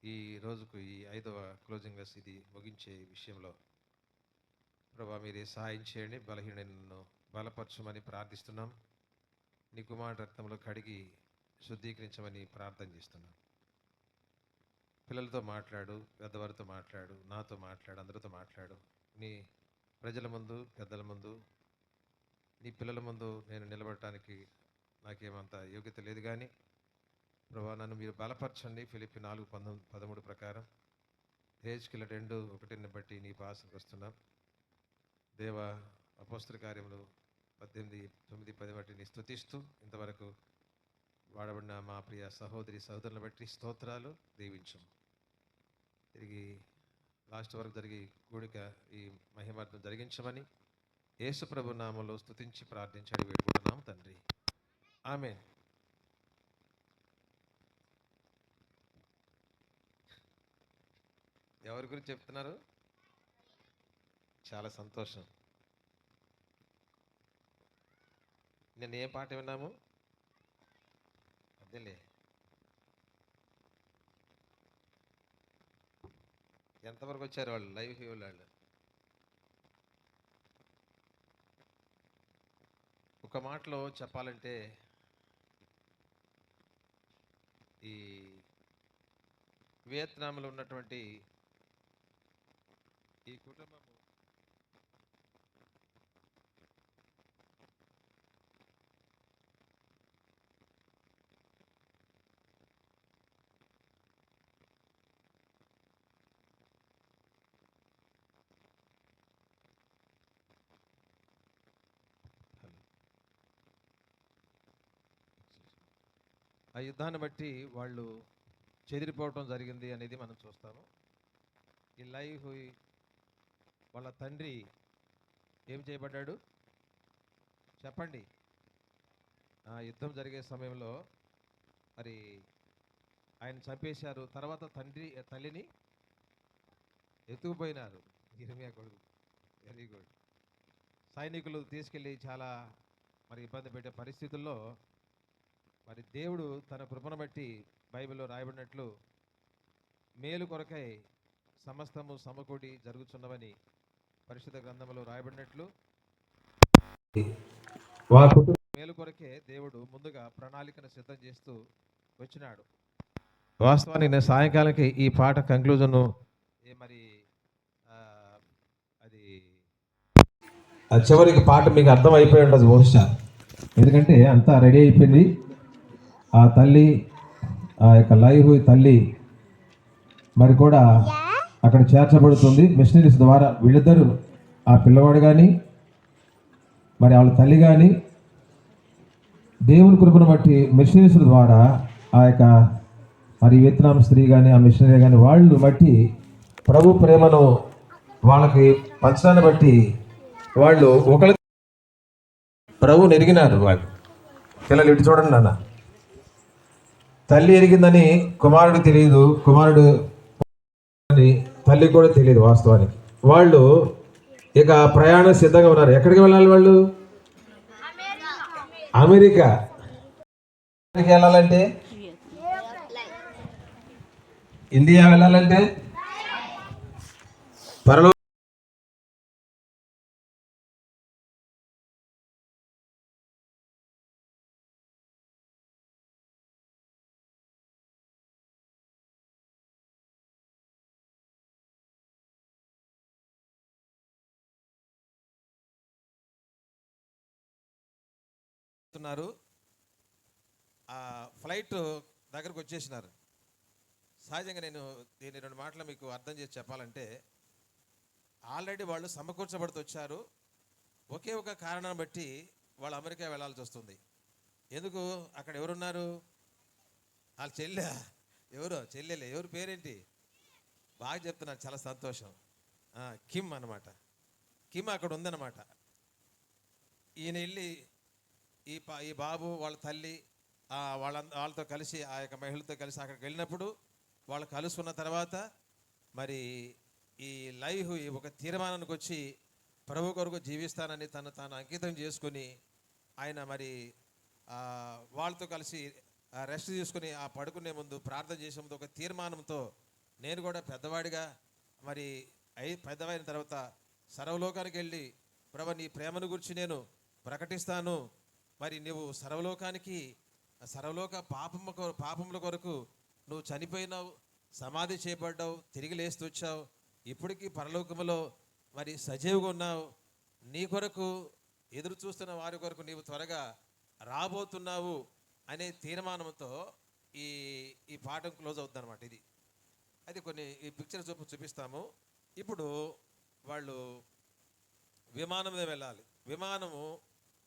ఈ రోజుకు ఈ 5వ క్లోజింగ్ లెసన్ ఇది ముగించే విషయంలో ప్రభా మీరే సహాయం చేయండి. బలహీనను బలపరచమని ప్రార్థిస్తున్నాం. నీ కుమారుడి రక్తంలో కడిగి శుద్ధీకరించమని ప్రార్థన చేస్తున్నాం. పిల్లలతో మాట్లాడు, పెద్దవారితో మాట్లాడు, నాతో మాట్లాడు, అందరితో మాట్లాడు. నీ ప్రజల ముందు, పెద్దల ముందు, నీ పిల్లల ముందు నేను నిలబడటానికి నాకేమంత యోగ్యత లేదు, కానీ ప్రభా నన్ను మీరు బలపరచండి. ఫిలిప్పి 4:13 ప్రకారం హెజ్కేలు 2:1 బట్టి నీ పాసనకు వస్తున్నాం దేవ. అపోస్తల కార్యములు 18:9-10 బట్టి నీ స్తుతిస్తూ ఇంతవరకు వాడబడిన మా ప్రియ సహోదరి సహోదరులను బట్టి స్తోత్రాలు. దీవించం. తిరిగి లాస్ట్ వరకు జరిగి కూడిక ఈ మహిమార్థం జరిగించమని యేసు ప్రభు నామములో స్తుతించి ప్రార్థించి అడిగి వేడుకుంటున్నాం తండ్రి. ఆమేన్. ఎవరి గురించి చెప్తున్నారు? చాలా సంతోషం. నేను ఏం పాట విన్నాము? అదేలే, ఎంతవరకు వచ్చారు వాళ్ళు? లైవ్ ఫీవర్ వాళ్ళు ఒక మాటలో చెప్పాలంటే, ఈ వియత్నాంలో ఉన్నటువంటి ఈ కుటుంబము ఆ యుద్ధాన్ని బట్టి వాళ్ళు చెదిరిపోవటం జరిగింది అనేది మనం చూస్తాము. ఈ లైవ్ వాళ్ళ తండ్రి ఏం చేయబడ్డాడు చెప్పండి? ఆ యుద్ధం జరిగే సమయంలో మరి ఆయన చంపేశారు. తర్వాత తల్లిని ఎత్తుకుపోయినారు. ఇర్మియా కొడుకు. Very good. సైనికులు తీసుకెళ్ళి చాలా మరి ఇబ్బంది పెట్టే పరిస్థితుల్లో మరి దేవుడు తన కృపను బట్టి బైబిల్లో రాయబడినట్లు మేలు కొరకై సమస్తము సమకూడి జరుగుతున్నవని పరిశుద్ధ గ్రంథంలో రాయబడినట్లు మేలు కొరకే దేవుడు ముందుగా ప్రణాళికను సిద్ధం చేస్తూ వచ్చినాడు. వాస్తవానికి నేను సాయంకాలంకి ఈ పాట కంక్లూజన్ మరి ఆ, అది ఆ చివరికి పాట మీకు అర్థం అయిపోయి ఉండదు బహుశా, ఎందుకంటే అంతా రెడీ అయిపోయింది. ఆ తల్లి, ఆ యొక్క లైవ్ తల్లి మరి కూడా అక్కడ చేర్చబడుతుంది మిషనరీస్ ద్వారా. వీళ్ళిద్దరూ, ఆ పిల్లవాడు కానీ మరి వాళ్ళ తల్లి కానీ, దేవుని కృపను బట్టి మిషనరీస్ ద్వారా ఆ యొక్క మరి వియత్నాం స్త్రీ కానీ ఆ మిషనరీ కానీ వాళ్ళు బట్టి ప్రభు ప్రేమను వాళ్ళకి పంచడాన్ని బట్టి వాళ్ళు ఒకరి ప్రభుని ఎరిగినారు. వాళ్ళు పిల్లలు ఇటు చూడండి నాన్న, తల్లి ఎరిగిందని కుమారుడు తెలియదు, కుమారుడు అని తల్లి కూడా తెలియదు. వాస్తవానికి వాళ్ళు ఇక ప్రయాణం సిద్ధంగా ఉన్నారు. ఎక్కడికి వెళ్ళాలి వాళ్ళు? అమెరికా. ఎక్కడికి వెళ్ళాలంటే ఇండియా వెళ్ళాలంటే పరలో ఆ ఫ్లైట్ దగ్గరకు వచ్చేసినారు. సహజంగా నేను దీన్ని 2 మాటలు మీకు అర్థం చేసి చెప్పాలంటే, ఆల్రెడీ వాళ్ళు సమకూర్చబడుతూ వచ్చారు. ఒకే ఒక కారణాన్ని బట్టి వాళ్ళు అమెరికా వెళ్ళాల్సి వస్తుంది. ఎందుకు? అక్కడ ఎవరున్నారు? వాళ్ళ చెల్లె. ఎవరు? చెల్లెలే. ఎవరు పేరేంటి? బాగా చెప్తున్నారు, చాలా సంతోషం. కిమ్ అన్నమాట. కిమ్ అక్కడ ఉందన్నమాట. ఈయన వెళ్ళి ఈ బాబు వాళ్ళ తల్లి వాళ్ళతో కలిసి, ఆ యొక్క మహిళతో కలిసి అక్కడికి వెళ్ళినప్పుడు వాళ్ళు కలుసుకున్న తర్వాత మరి ఈ లైవ్ ఒక తీర్మానానికి వచ్చి ప్రభు కొరకు జీవిస్తానని తాను అంకితం చేసుకుని ఆయన మరి వాళ్ళతో కలిసి రెస్ట్ తీసుకుని ఆ పడుకునే ముందు ప్రార్థన చేసే ముందు ఒక తీర్మానంతో, నేను కూడా పెద్దవాడిగా మరి పెద్దవైన తర్వాత సర్వలోకానికి వెళ్ళి ప్రభు నీ ప్రేమను గురించి నేను ప్రకటిస్తాను, మరి నువ్వు సర్వలోక పాపముల కొరకు నువ్వు చనిపోయినావు, సమాధి చేయబడ్డావు, తిరిగి లేస్తూ వచ్చావు, ఇప్పటికీ పరలోకములో మరి సజీవుగా ఉన్నావు, నీ కొరకు ఎదురు చూస్తున్న వారి కొరకు నీవు త్వరగా రాబోతున్నావు అనే తీర్మానంతో ఈ పాఠం క్లోజ్ అవుతుంది అనమాట. ఇది అయితే కొన్ని ఈ పిక్చర్ చూపిస్తాము. ఇప్పుడు వాళ్ళు విమానం మీద వెళ్ళాలి. విమానము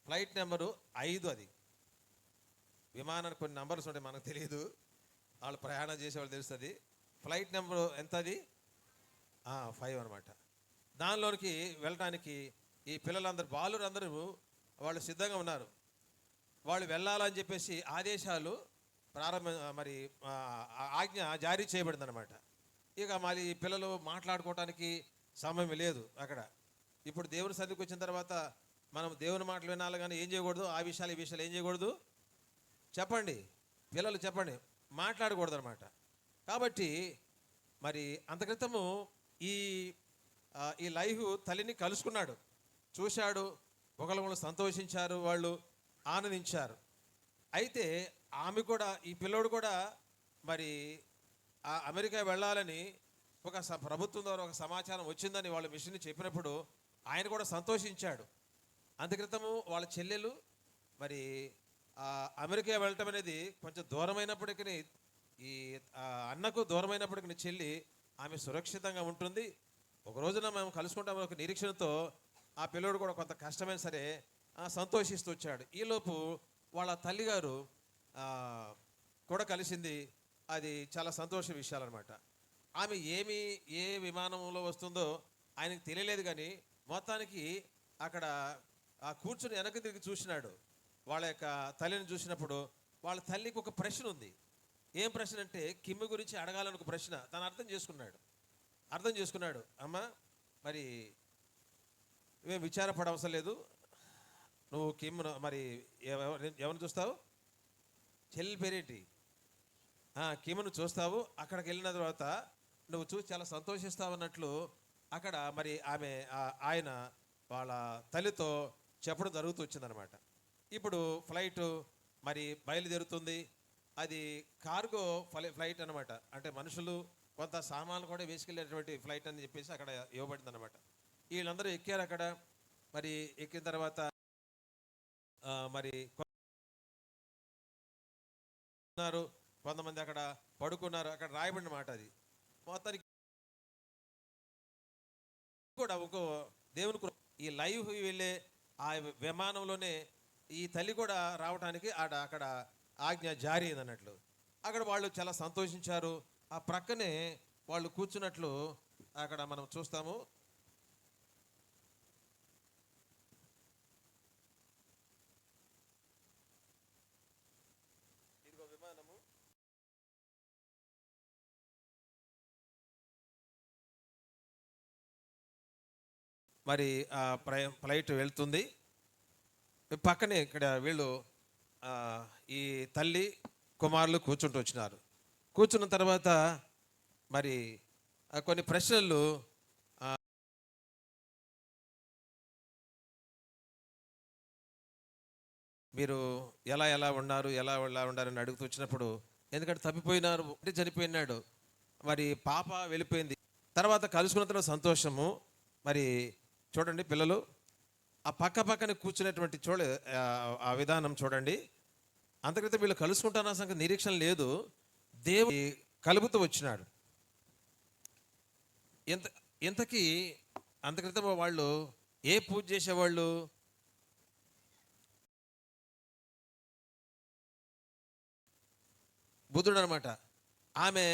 ఫ్లైట్ నెంబరు 5. అది విమానానికి కొన్ని నంబర్స్ ఉంటాయి, మనకు తెలియదు, వాళ్ళు ప్రయాణం చేసేవాళ్ళు తెలుస్తుంది. ఫ్లైట్ నెంబరు ఎంత? అది 5 అనమాట. దానిలోనికి వెళ్ళడానికి ఈ పిల్లలందరూ, బాలురందరూ వాళ్ళు సిద్ధంగా ఉన్నారు. వాళ్ళు వెళ్ళాలని చెప్పేసి ఆదేశాలు మరి ఆజ్ఞ జారీ చేయబడింది అనమాట. ఇక మళ్ళీ ఈ పిల్లలు మాట్లాడుకోవటానికి సమయం లేదు అక్కడ. ఇప్పుడు దేవుని సన్నిధికి వచ్చిన తర్వాత మనం దేవుని మాటలు వినాలి, కానీ ఏం చేయకూడదు? ఈ విషయాలు ఏం చేయకూడదు? చెప్పండి పిల్లలు, చెప్పండి. మాట్లాడకూడదు అనమాట. కాబట్టి మరి అంతక్రితము ఈ లైవ్ తల్లిని కలుసుకున్నాడు, చూశాడు, ఒకళ్ళు సంతోషించారు, వాళ్ళు ఆనందించారు. అయితే ఆమె కూడా, ఈ పిల్లోడు కూడా మరి అమెరికా వెళ్ళాలని ఒక ప్రభుత్వం ద్వారా ఒక సమాచారం వచ్చిందని వాళ్ళు మిషన్ చెప్పినప్పుడు ఆయన కూడా సంతోషించాడు. అంతక్రితము వాళ్ళ చెల్లెలు మరి అమెరికా వెళ్ళటం అనేది కొంచెం దూరమైనప్పటికీ, ఈ అన్నకు దూరమైనప్పటికీ చెల్లి ఆమె సురక్షితంగా ఉంటుంది, ఒక రోజున మేము కలుసుకుంటాం ఒక నిరీక్షణతో ఆ పిల్లోడు కూడా కొంత కష్టమైన సరే సంతోషిస్తూ వచ్చాడు. ఈలోపు వాళ్ళ తల్లిగారు కూడా కలిసింది. అది చాలా సంతోష విషయాలన్నమాట. ఆమె ఏ విమానంలో వస్తుందో ఆయనకు తెలియలేదు, కానీ మొత్తానికి అక్కడ కూర్చుని వెనక్కి తిరిగి చూసినాడు. వాళ్ళ యొక్క తల్లిని చూసినప్పుడు వాళ్ళ తల్లికి ఒక ప్రశ్న ఉంది. ఏం ప్రశ్న అంటే, కిమ్ము గురించి అడగాలని ఒక ప్రశ్న తను అర్థం చేసుకున్నాడు. అమ్మ, మరి నువ్వేం విచారపడవసరం లేదు, నువ్వు కిమ్ను మరి ఎవరిని చూస్తావు? చెల్లి పేరేంటి? కిమ్ను చూస్తావు. అక్కడికి వెళ్ళిన తర్వాత నువ్వు చూసి చాలా సంతోషిస్తావు అన్నట్లు అక్కడ మరి ఆయన వాళ్ళ తల్లితో చెప్పడం జరుగుతూ వచ్చిందనమాట. ఇప్పుడు ఫ్లైట్ మరి బయలుదేరుతుంది. అది కార్గో ఫ్లైట్ అనమాట. అంటే మనుషులు కొంత సామాన్లు కూడా వేసుకెళ్ళేటువంటి ఫ్లైట్ అని చెప్పేసి అక్కడ ఇవ్వబడింది అనమాట. వీళ్ళందరూ ఎక్కారు అక్కడ. మరి ఎక్కిన తర్వాత మరి ఉన్నారు, కొంతమంది అక్కడ పడుకున్నారు. అక్కడ రాయబడిన మాట అది. మొత్తానికి కూడా ఒక దేవుని ఈ లైవ్ వెళ్ళే ఆ విమానంలోనే ఈ తల్లి కూడా రావడానికి అక్కడ ఆజ్ఞ జారీ అయింది అన్నట్లు. అక్కడ వాళ్ళు చాలా సంతోషించారు. ఆ ప్రక్కనే వాళ్ళు కూర్చున్నట్లు అక్కడ మనం చూస్తాము. ఇదిగో విమానము. మరి ఆ ఫ్లైట్ వెళ్తుంది. పక్కనే ఇక్కడ వీళ్ళు ఈ తల్లి కుమారులు కూర్చుంటూ వచ్చినారు. కూర్చున్న తర్వాత మరి కొన్ని ప్రశ్నలు మీరు ఎలా ఉన్నారు, ఎలా ఉండారని అడుగుతూ వచ్చినప్పుడు, ఎందుకంటే తప్పిపోయినారు, అంటే చనిపోయినాడు, మరి పాప వెళ్ళిపోయింది, తర్వాత కలుసుకున్న తర్వాత సంతోషము. మరి చూడండి పిల్లలు, ఆ పక్కనే కూర్చునేటువంటి ఆ విధానం చూడండి. అంతక్రితం వీళ్ళు కలుసుకుంటారన్న సంగతి నిరీక్షణ లేదు. దేవుడు కలుపుతూ వచ్చినాడు. ఇంతకీ అంతక్రితం వాళ్ళు ఏ పూజ చేసేవాళ్ళు? బుద్ధుడు అనమాట. ఆమె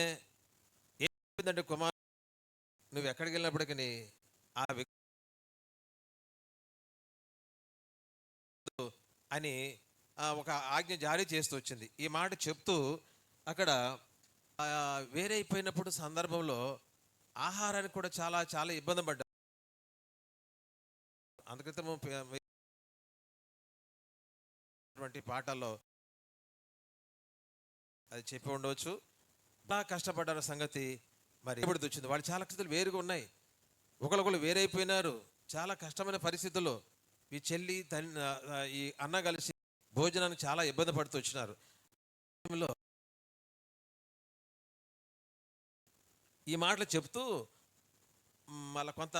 ఏమంటే, కుమార్ నువ్వు ఎక్కడికి వెళ్ళినప్పటికీ ఆ అని ఒక ఆజ్ఞ జారీ చేస్తూ వచ్చింది. ఈ మాట చెప్తూ అక్కడ వేరే అయిపోయినప్పుడు సందర్భంలో ఆహారానికి కూడా చాలా చాలా ఇబ్బంది పడ్డా. అందుక్రితము పాఠాల్లో అది చెప్పి ఉండవచ్చు. బాగా కష్టపడ్డారు సంగతి మరి ఎప్పుడు వచ్చింది. వాళ్ళు చాలా కష్టాలు వేరుగా ఉన్నాయి, ఒకరికొకరు వేరైపోయినారు. చాలా కష్టమైన పరిస్థితుల్లో ఈ చెల్లి ఈ అన్న కలిసి భోజనానికి చాలా ఇబ్బంది పడుతూ వచ్చినారు. ఈ మాటలు చెప్తూ మళ్ళీ కొంత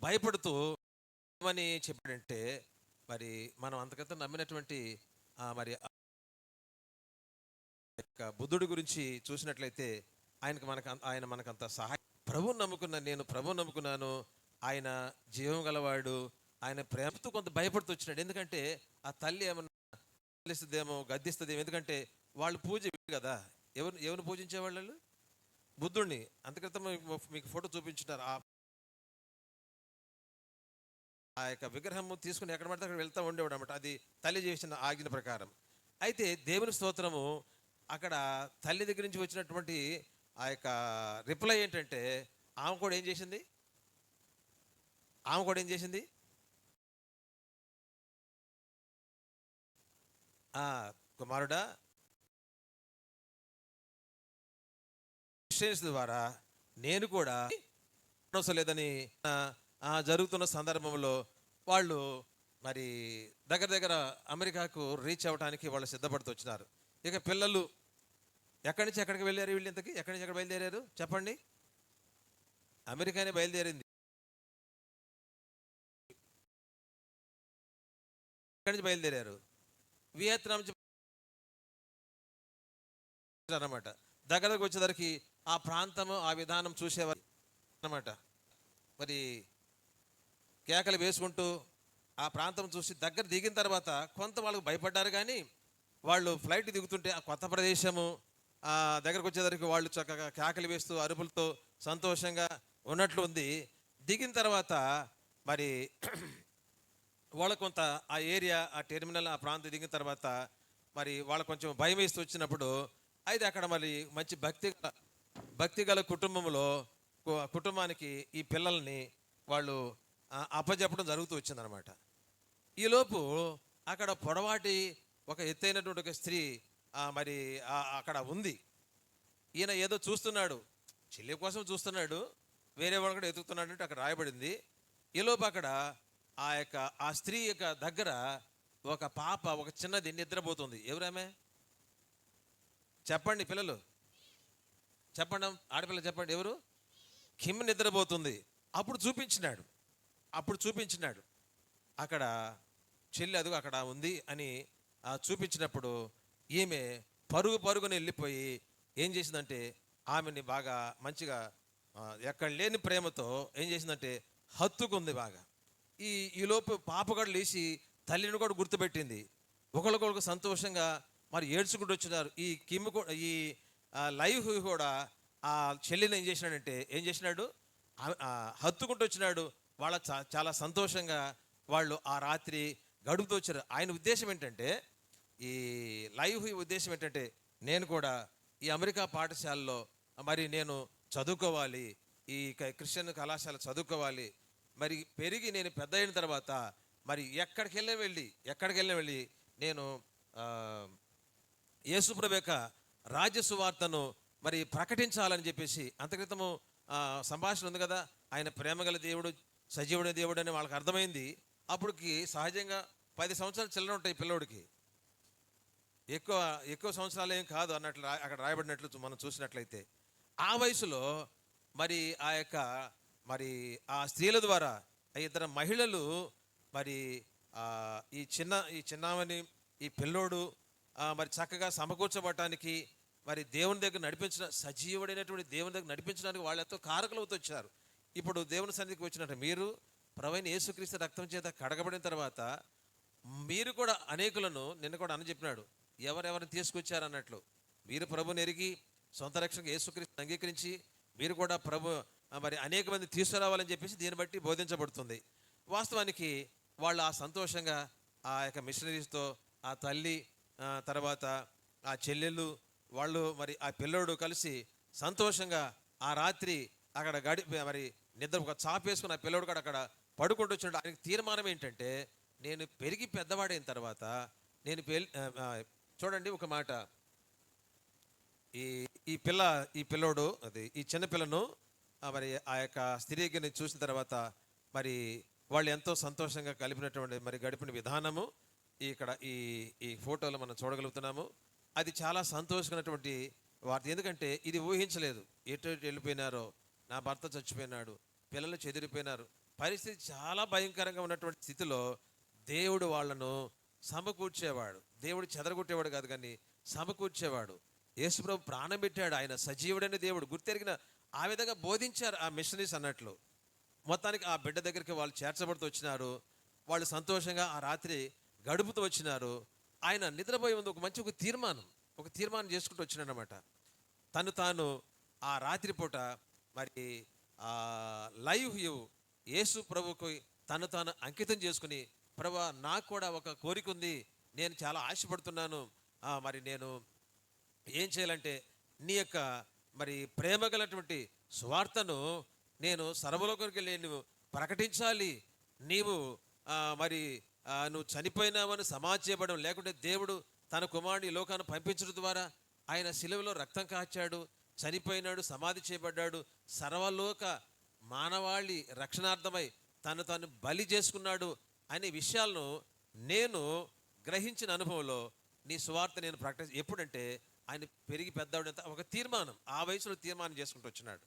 భయపడుతూ ఏమని చెప్పాడంటే, మరి మనం అంతకంత నమ్మినటువంటి మరి బుద్ధుడి గురించి చూసినట్లయితే ఆయన మనకంత సహాయం. ప్రభువుని నమ్ముకున్నాను, నేను ప్రభువుని నమ్ముకున్నాను, ఆయన జీవం గలవాడు, ఆయన ప్రేమతో కొంత భయపడుతూ వచ్చినాడు. ఎందుకంటే ఆ తల్లి ఏమన్నా గద్దిస్తుందేమో. ఎందుకంటే వాళ్ళు పూజ కదా. ఎవరిని పూజించేవాళ్ళు? బుద్ధుడిని. అంతక్రితం మీకు ఫోటో చూపించున్నారు. ఆ యొక్క విగ్రహం తీసుకుని ఎక్కడ పడితే అక్కడ వెళ్తూ ఉండేవాడు అనమాట. అది తల్లి చేసిన ఆజ్ఞ ప్రకారం. అయితే దేవుని స్తోత్రము, అక్కడ తల్లి దగ్గర నుంచి వచ్చినటువంటి ఆ యొక్క రిప్లై ఏంటంటే, ఆమె కూడా ఏం చేసింది? కుమారుడా, క్రిస్టియన్స్ ద్వారా నేను కూడా అవసరం లేదని జరుగుతున్న సందర్భంలో వాళ్ళు మరి దగ్గర అమెరికాకు రీచ్ అవ్వడానికి వాళ్ళు సిద్ధపడుతూ వచ్చినారు. ఇక పిల్లలు ఎక్కడి నుంచి ఎక్కడికి వెళ్ళారు? వీళ్ళు ఇంతకీ ఎక్కడి నుంచి ఎక్కడ బయలుదేరారు చెప్పండి? అమెరికానే బయలుదేరింది. ఎక్కడి నుంచి బయలుదేరారు? వియత్నాం అన్నమాట. దగ్గరకు వచ్చేసరికి ఆ ప్రాంతము, ఆ విధానం చూసేవారు అన్నమాట. మరి కేకలు వేసుకుంటూ ఆ ప్రాంతం చూసి దగ్గర దిగిన తర్వాత కొంత వాళ్ళకు భయపడ్డారు. కానీ వాళ్ళు ఫ్లైట్ దిగుతుంటే ఆ కొత్త ప్రదేశము దగ్గరకు వచ్చేసరికి వాళ్ళు చక్కగా కేకలు వేస్తూ అరుపులతో సంతోషంగా ఉన్నట్లు ఉంది. దిగిన తర్వాత మరి వాళ్ళ కొంత ఆ ఏరియా, ఆ టెర్మినల్, ఆ ప్రాంతం దిగిన తర్వాత మరి వాళ్ళు కొంచెం భయం వేస్తూ వచ్చినప్పుడు, అయితే అక్కడ మరి మంచి భక్తిగల కుటుంబానికి ఈ పిల్లల్ని వాళ్ళు అప్పచెప్పడం జరుగుతూ వచ్చిందనమాట. ఈలోపు అక్కడ పొడవాటి ఒక ఎత్తైనటువంటి ఒక స్త్రీ మరి అక్కడ ఉంది. ఈయన ఏదో చూస్తున్నాడు, చెల్లి కోసం చూస్తున్నాడు, వేరే వాళ్ళు కూడా ఎదుగుతున్నాడు అంటే అక్కడ రాయబడింది. ఈలోపు అక్కడ ఆ స్త్రీ యొక్క దగ్గర ఒక పాప, ఒక చిన్నది నిద్రపోతుంది. ఎవరామె? చెప్పండి పిల్లలు, చెప్పండి ఆడపిల్ల చెప్పండి, ఎవరు? కిమ్ నిద్రపోతుంది. అప్పుడు చూపించినాడు అక్కడ చెల్లి అదుగు అక్కడ ఉంది అని చూపించినప్పుడు ఈమె పరుగుని వెళ్ళిపోయి ఏం చేసిందంటే ఆమెని బాగా మంచిగా ఎక్కడ లేని ప్రేమతో ఏం చేసిందంటే హత్తుకుంది బాగా. ఈలోపు పాప కూడా లేచి తల్లిని కూడా గుర్తుపెట్టింది. ఒకరికొకరు సంతోషంగా మరి ఏడ్చుకుంటూ వచ్చినారు. ఈ కిమ్ కూడా ఈ లైవ్ కూడా ఆ చెల్లిని ఏం చేసినాడు హత్తుకుంటూ వచ్చినాడు. వాళ్ళ చాలా సంతోషంగా వాళ్ళు ఆ రాత్రి గడుపుతూ వచ్చారు. ఆయన ఉద్దేశం ఏంటంటే, ఈ లైవ్ ఉద్దేశం ఏంటంటే, నేను కూడా ఈ అమెరికా పాఠశాలలో మరి నేను చదువుకోవాలి, ఈ క్రిస్టియన్ కళాశాల చదువుకోవాలి, మరి పెరిగి నేను పెద్ద అయిన తర్వాత మరి ఎక్కడికెళ్ళి వెళ్ళి నేను యేసుప్రభు యొక్క రాజ్య సువార్తను మరి ప్రకటించాలని చెప్పేసి అంతక్రితము సంభాషణ ఉంది కదా, ఆయన ప్రేమగల దేవుడు, సజీవుడే దేవుడు అని వాళ్ళకి అర్థమైంది. అప్పటికి సహజంగా 10 సంవత్సరాలు చిల్లర ఉంటాయి పిల్లోడికి, ఎక్కువ సంవత్సరాలు ఏం కాదు అన్నట్లు అక్కడ రాయబడినట్లు మనం చూసినట్లయితే ఆ వయసులో మరి ఆ యొక్క మరి ఆ స్త్రీల ద్వారా ఇద్దరు మహిళలు మరి ఈ చిన్నామని ఈ పిల్లోడు మరి చక్కగా సమకూర్చబడటానికి మరి దేవుని దగ్గర సజీవుడైనటువంటి దేవుని దగ్గర నడిపించడానికి వాళ్ళు ఎంతో కారకులు అవుతూ వచ్చారు. ఇప్పుడు దేవుని సన్నిధికి వచ్చినట్టు మీరు ప్రభువైన యేసుక్రీస్తు రక్తం చేత కడగబడిన తర్వాత మీరు కూడా అనేకులను, నిన్న కూడా అని చెప్పినాడు, ఎవరెవరిని తీసుకొచ్చారు అన్నట్లు మీరు ప్రభుని ఎరిగి సొంత రక్షణకు యేసుక్రీస్తుని అంగీకరించి మీరు కూడా ప్రభు మరి అనేక మంది తీసుకురావాలని చెప్పేసి దీన్ని బట్టి బోధించబడుతుంది. వాస్తవానికి వాళ్ళు ఆ సంతోషంగా ఆ యొక్క మిషనరీస్తో ఆ తల్లి తర్వాత ఆ చెల్లెళ్ళు వాళ్ళు మరి ఆ పిల్లోడు కలిసి సంతోషంగా ఆ రాత్రి అక్కడ మరి నిద్ర ఒక చాపేసుకుని ఆ పిల్లోడు కూడా అక్కడ పడుకుంటూ వచ్చినట్టు ఆయనకి తీర్మానం ఏంటంటే, నేను పెరిగి పెద్దవాడైన తర్వాత నేను చూడండి ఒక మాట, ఈ పిల్లోడు అది ఈ చిన్నపిల్లను మరి ఆ యొక్క స్త్రీని చూసిన తర్వాత మరి వాళ్ళు ఎంతో సంతోషంగా కలిపినటువంటి మరి గడిపిన విధానము ఇక్కడ ఈ ఫోటోలో మనం చూడగలుగుతున్నాము. అది చాలా సంతోషమైనటువంటి వార్త. ఎందుకంటే ఇది ఊహించలేదు. ఎటు వెళ్ళిపోయినారో, నా భర్త చచ్చిపోయినాడు, పిల్లలు చెదిరిపోయినారు, పరిస్థితి చాలా భయంకరంగా ఉన్నటువంటి స్థితిలో దేవుడు వాళ్ళను సమకూర్చేవాడు. దేవుడు చెదరగొట్టేవాడు కాదు కానీ సమకూర్చేవాడు. యేసుప్రభు ప్రాణం పెట్టాడు, ఆయన సజీవుడైన దేవుడు గుర్తెరిగిన ఆ విధంగా బోధించారు ఆ మిషనరీస్ అన్నట్లు. మొత్తానికి ఆ బిడ్డ దగ్గరికి వాళ్ళు చేర్చబడుతూ వచ్చినారు. వాళ్ళు సంతోషంగా ఆ రాత్రి గడుపుతూ వచ్చినారు. ఆయన నిద్రపోయే ముందు ఒక తీర్మానం చేసుకుంటూ వచ్చినాడు అనమాట. తాను ఆ రాత్రిపూట మరి లైవ్ యేసు ప్రభుకి తాను అంకితం చేసుకుని, ప్రభు నాకు కూడా ఒక కోరిక ఉంది, నేను చాలా ఆశపడుతున్నాను, మరి నేను ఏం చేయాలంటే నీ యొక్క మరి ప్రేమ గలటువంటి సువార్తను నేను సర్వలోకానికి నేను ప్రకటించాలి. నీవు మరి నువ్వు చనిపోయినావని సమాధి చేయబడం, లేకుంటే దేవుడు తన కుమారుని లోకాన్ని పంపించడం ద్వారా ఆయన శిలువలో రక్తం కాచాడు, చనిపోయినాడు, సమాధి చేయబడ్డాడు, సర్వలోక మానవాళి రక్షణార్థమై తాను బలి చేసుకున్నాడు అనే విషయాలను నేను గ్రహించిన అనుభవంలో నీ సువార్త నేను ఎప్పుడంటే ఆయన పెరిగి పెద్దవాడంతా ఒక తీర్మానం, ఆ వయసులో తీర్మానం చేసుకుంటూ వచ్చినాడు.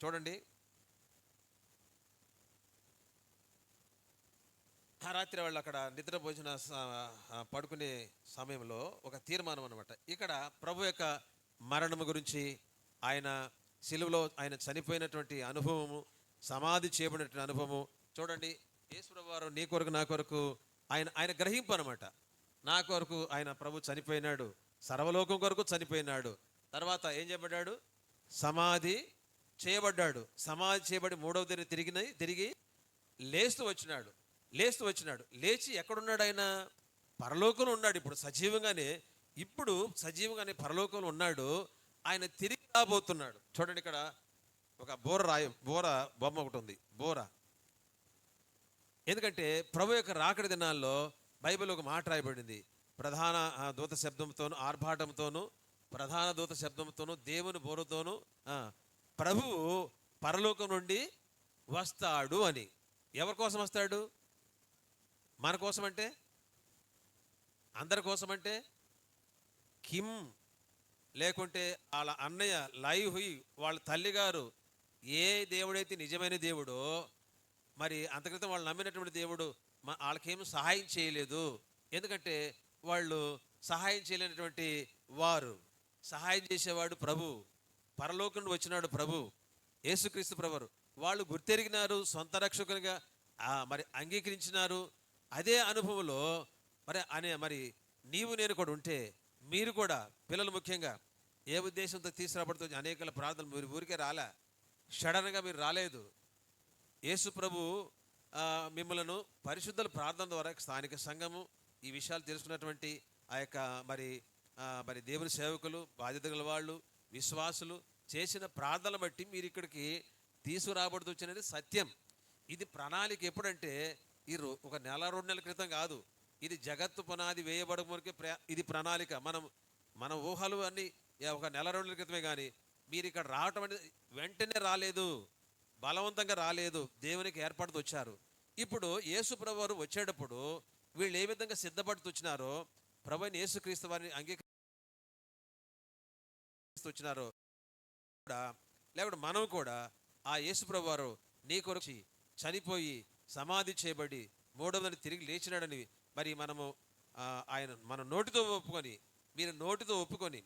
చూడండి, ఆ రాత్రి వాళ్ళు అక్కడ నిద్ర భోజన పడుకునే సమయంలో ఒక తీర్మానం అనమాట. ఇక్కడ ప్రభు యొక్క మరణము గురించి, ఆయన సిలువలో ఆయన చనిపోయినటువంటి అనుభవము, సమాధి చేయబడినటువంటి అనుభవము. చూడండి, యేసుప్రభు వారు నీ కొరకు నా కొరకు ఆయన గ్రహింపు అనమాట. నా కొరకు ఆయన ప్రభు చనిపోయినాడు, సర్వలోకం కొరకు చనిపోయినాడు, తర్వాత ఏం చేయబడ్డాడు, సమాధి చేయబడ్డాడు, సమాధి చేయబడి మూడవ దిన తిరిగి లేస్తూ వచ్చినాడు. లేచి ఎక్కడున్నాడు ఆయన? పరలోకంలో ఉన్నాడు. ఇప్పుడు సజీవంగానే పరలోకంలో ఉన్నాడు. ఆయన తిరిగి రాబోతున్నాడు. చూడండి, ఇక్కడ ఒక బోర బొమ్మ ఒకటి ఉంది, బోర. ఎందుకంటే ప్రభు యొక్క రాకడి దినాల్లో బైబిల్ ఒక మాట రాయబడింది, ప్రధాన దూత శబ్దంతోను ఆర్భాటంతోను, ప్రధాన దూత శబ్దంతోను దేవుని బోరతోను ప్రభువు పరలోకం నుండి వస్తాడు అని. ఎవరి కోసం వస్తాడు? మన కోసం అంటే, అందరి కోసం అంటే, కిమ్ లేకుంటే వాళ్ళ అన్నయ్య లైవ్ హుయి వాళ్ళ తల్లిగారు ఏ దేవుడైతే నిజమైన దేవుడో, మరి అంతక్రితం వాళ్ళు నమ్మినటువంటి దేవుడు వాళ్ళకేం సహాయం చేయలేదు. ఎందుకంటే వాళ్ళు సహాయం చేయలేనటువంటి వారు. సహాయం చేసేవాడు ప్రభు, పరలోకం నుండి వచ్చినాడు ప్రభు, యేసుక్రీస్తు ప్రభువారు. వాళ్ళు గుర్తెరిగినారు, సొంత రక్షకునిగా మరి అంగీకరించినారు. అదే అనుభవంలో మరి నీవు నేను కూడా ఉంటే, మీరు కూడా పిల్లలు ముఖ్యంగా ఏ ఉద్దేశంతో తీసుకురాబడుతుంది, అనేక ప్రార్థనలు మీరు ఊరికే రాలే, సడన్గా మీరు రాలేదు. యేసు ప్రభు మిమ్మలను పరిశుద్ధుల ప్రార్థన ద్వారా స్థానిక సంఘము ఈ విషయాలు తెలుసుకున్నటువంటి ఆ యొక్క మరి దేవుని సేవకులు, బాధ్యత గల వాళ్ళు, విశ్వాసులు చేసిన ప్రార్థనలు బట్టి మీరు ఇక్కడికి తీసుకురాబడుతూ వచ్చినది సత్యం. ఇది ప్రణాళిక ఎప్పుడంటే ఒక నెల 2 నెలల క్రితం కాదు. ఇది జగత్తు పునాది వేయబడముకే ఇది ప్రణాళిక. మన ఊహలు అన్నీ ఒక నెల 2 నెలల క్రితమే. కానీ మీరు ఇక్కడ రావటం అనేది వెంటనే రాలేదు, బలవంతంగా రాలేదు, దేవునికి ఏర్పడుతూ వచ్చారు. ఇప్పుడు యేసు ప్రభు వారు వచ్చేటప్పుడు వీళ్ళు ఏ విధంగా సిద్ధపడుతూ వచ్చినారో, ప్రభువైన యేసుక్రీస్తు వారిని అంగీకరిస్తూ వచ్చినారో లేకపోతే మనం కూడా ఆ యేసు ప్రభు వారు నీ కొరకు చనిపోయి సమాధి చేయబడి 3వ దినాన తిరిగి లేచినాడని మరి ఆయన మన నోటితో ఒప్పుకొని, మీరు నోటితో ఒప్పుకొని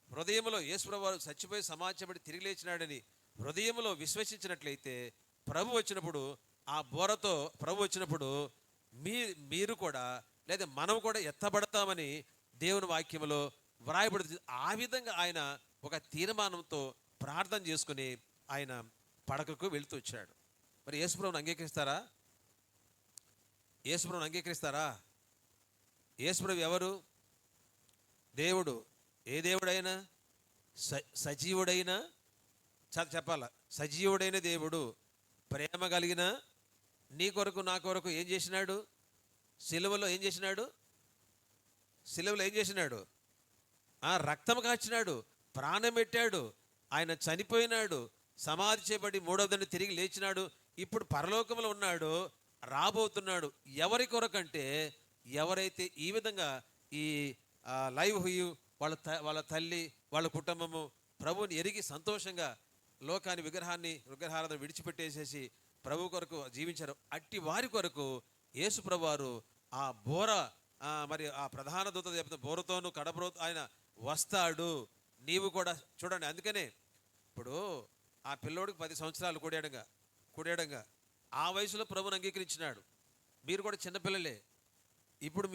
హృదయంలో యేసు ప్రభు వారు చచ్చిపోయి సమాధి చేయబడి తిరిగి లేచినాడని హృదయంలో విశ్వసించినట్లయితే, ప్రభు వచ్చినప్పుడు ఆ బోరతో ప్రభు వచ్చినప్పుడు మీరు కూడా లేదా మనం కూడా ఎత్తబడతామని దేవుని వాక్యంలో వ్రాయబడుతుంది. ఆ విధంగా ఆయన ఒక తీర్మానంతో ప్రార్థన చేసుకుని ఆయన పడకకు వెళుతూ వచ్చాడు. మరి యేసుప్రభుని అంగీకరిస్తారా? యేసుప్రభుని అంగీకరిస్తారా? యేసుప్రభు ఎవరు? దేవుడు. ఏ దేవుడైనా సజీవుడైనా చెప్పాల, సజీవుడైన దేవుడు, ప్రేమ కలిగిన నీ కొరకు నా కొరకు ఏం చేసినాడు? సిలువలో ఏం చేసినాడు? సిలువలో ఏం చేసినాడు? రక్తం కాచినాడు, ప్రాణం పెట్టాడు, ఆయన చనిపోయినాడు, సమాధి చేయబడి 3వ దినాన తిరిగి లేచినాడు, ఇప్పుడు పరలోకంలో ఉన్నాడు, రాబోతున్నాడు. ఎవరి కొరకంటే ఎవరైతే ఈ విధంగా ఈ లైవ్ హుయు వాళ్ళ తల్లి, వాళ్ళ కుటుంబము ప్రభువుని ఎరిగి సంతోషంగా లోకాన్ని విగ్రహారాధన విడిచిపెట్టేసేసి ప్రభు కొరకు జీవించారు. అట్టి వారి కొరకు యేసు ప్రభువారు ఆ బోర మరి ఆ ప్రధాన దూత చెప్తున్న బోరతోను కడబోతో ఆయన వస్తాడు. నీవు కూడా చూడండి. అందుకనే ఇప్పుడు ఆ పిల్లోడికి 10 సంవత్సరాలు కూడేడంగా ఆ వయసులో ప్రభుని అంగీకరించినాడు. మీరు కూడా చిన్నపిల్లలే. ఇప్పుడు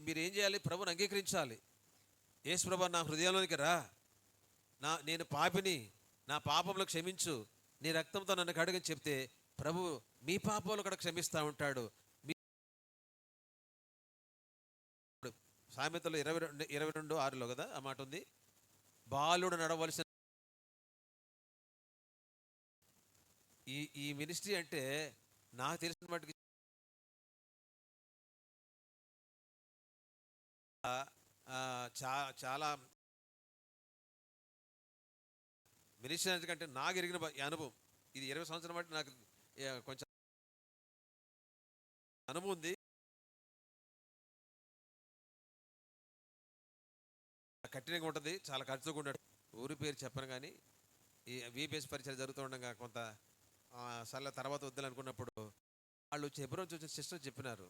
మీరు ఏం చేయాలి? ప్రభుని అంగీకరించాలి. యేసు ప్రభు నా హృదయంలోనికి రా, నేను పాపిని, నా పాపంలో క్షమించు, నీ రక్తంతో నన్ను కడగని చెప్తే ప్రభు మీ పాపాలు కూడా క్షమిస్తూ ఉంటాడు. సామెతలు 22:6 కదా ఆ మాట ఉంది. బాలుడు నడవలసిన ఈ మినిస్ట్రీ అంటే నాకు తెలిసిన మటుకు చాలా మినిస్ట్రీ ఎందుకంటే నాకు ఎరిగిన అనుభవం ఇది 20 సంవత్సరం బట్టి నాకు కొంచెం అనుభవం ఉంది. కఠినంగా ఉంటుంది, చాలా ఖర్చుగా ఉంటాడు. ఊరి పేరు చెప్పను కానీ ఈ VPS పరిచయం జరుగుతూ ఉండగా కొంత తర్వాత వద్దాలనుకున్నప్పుడు వాళ్ళు చెబురోజు వచ్చిన సిస్టర్ చెప్పినారు,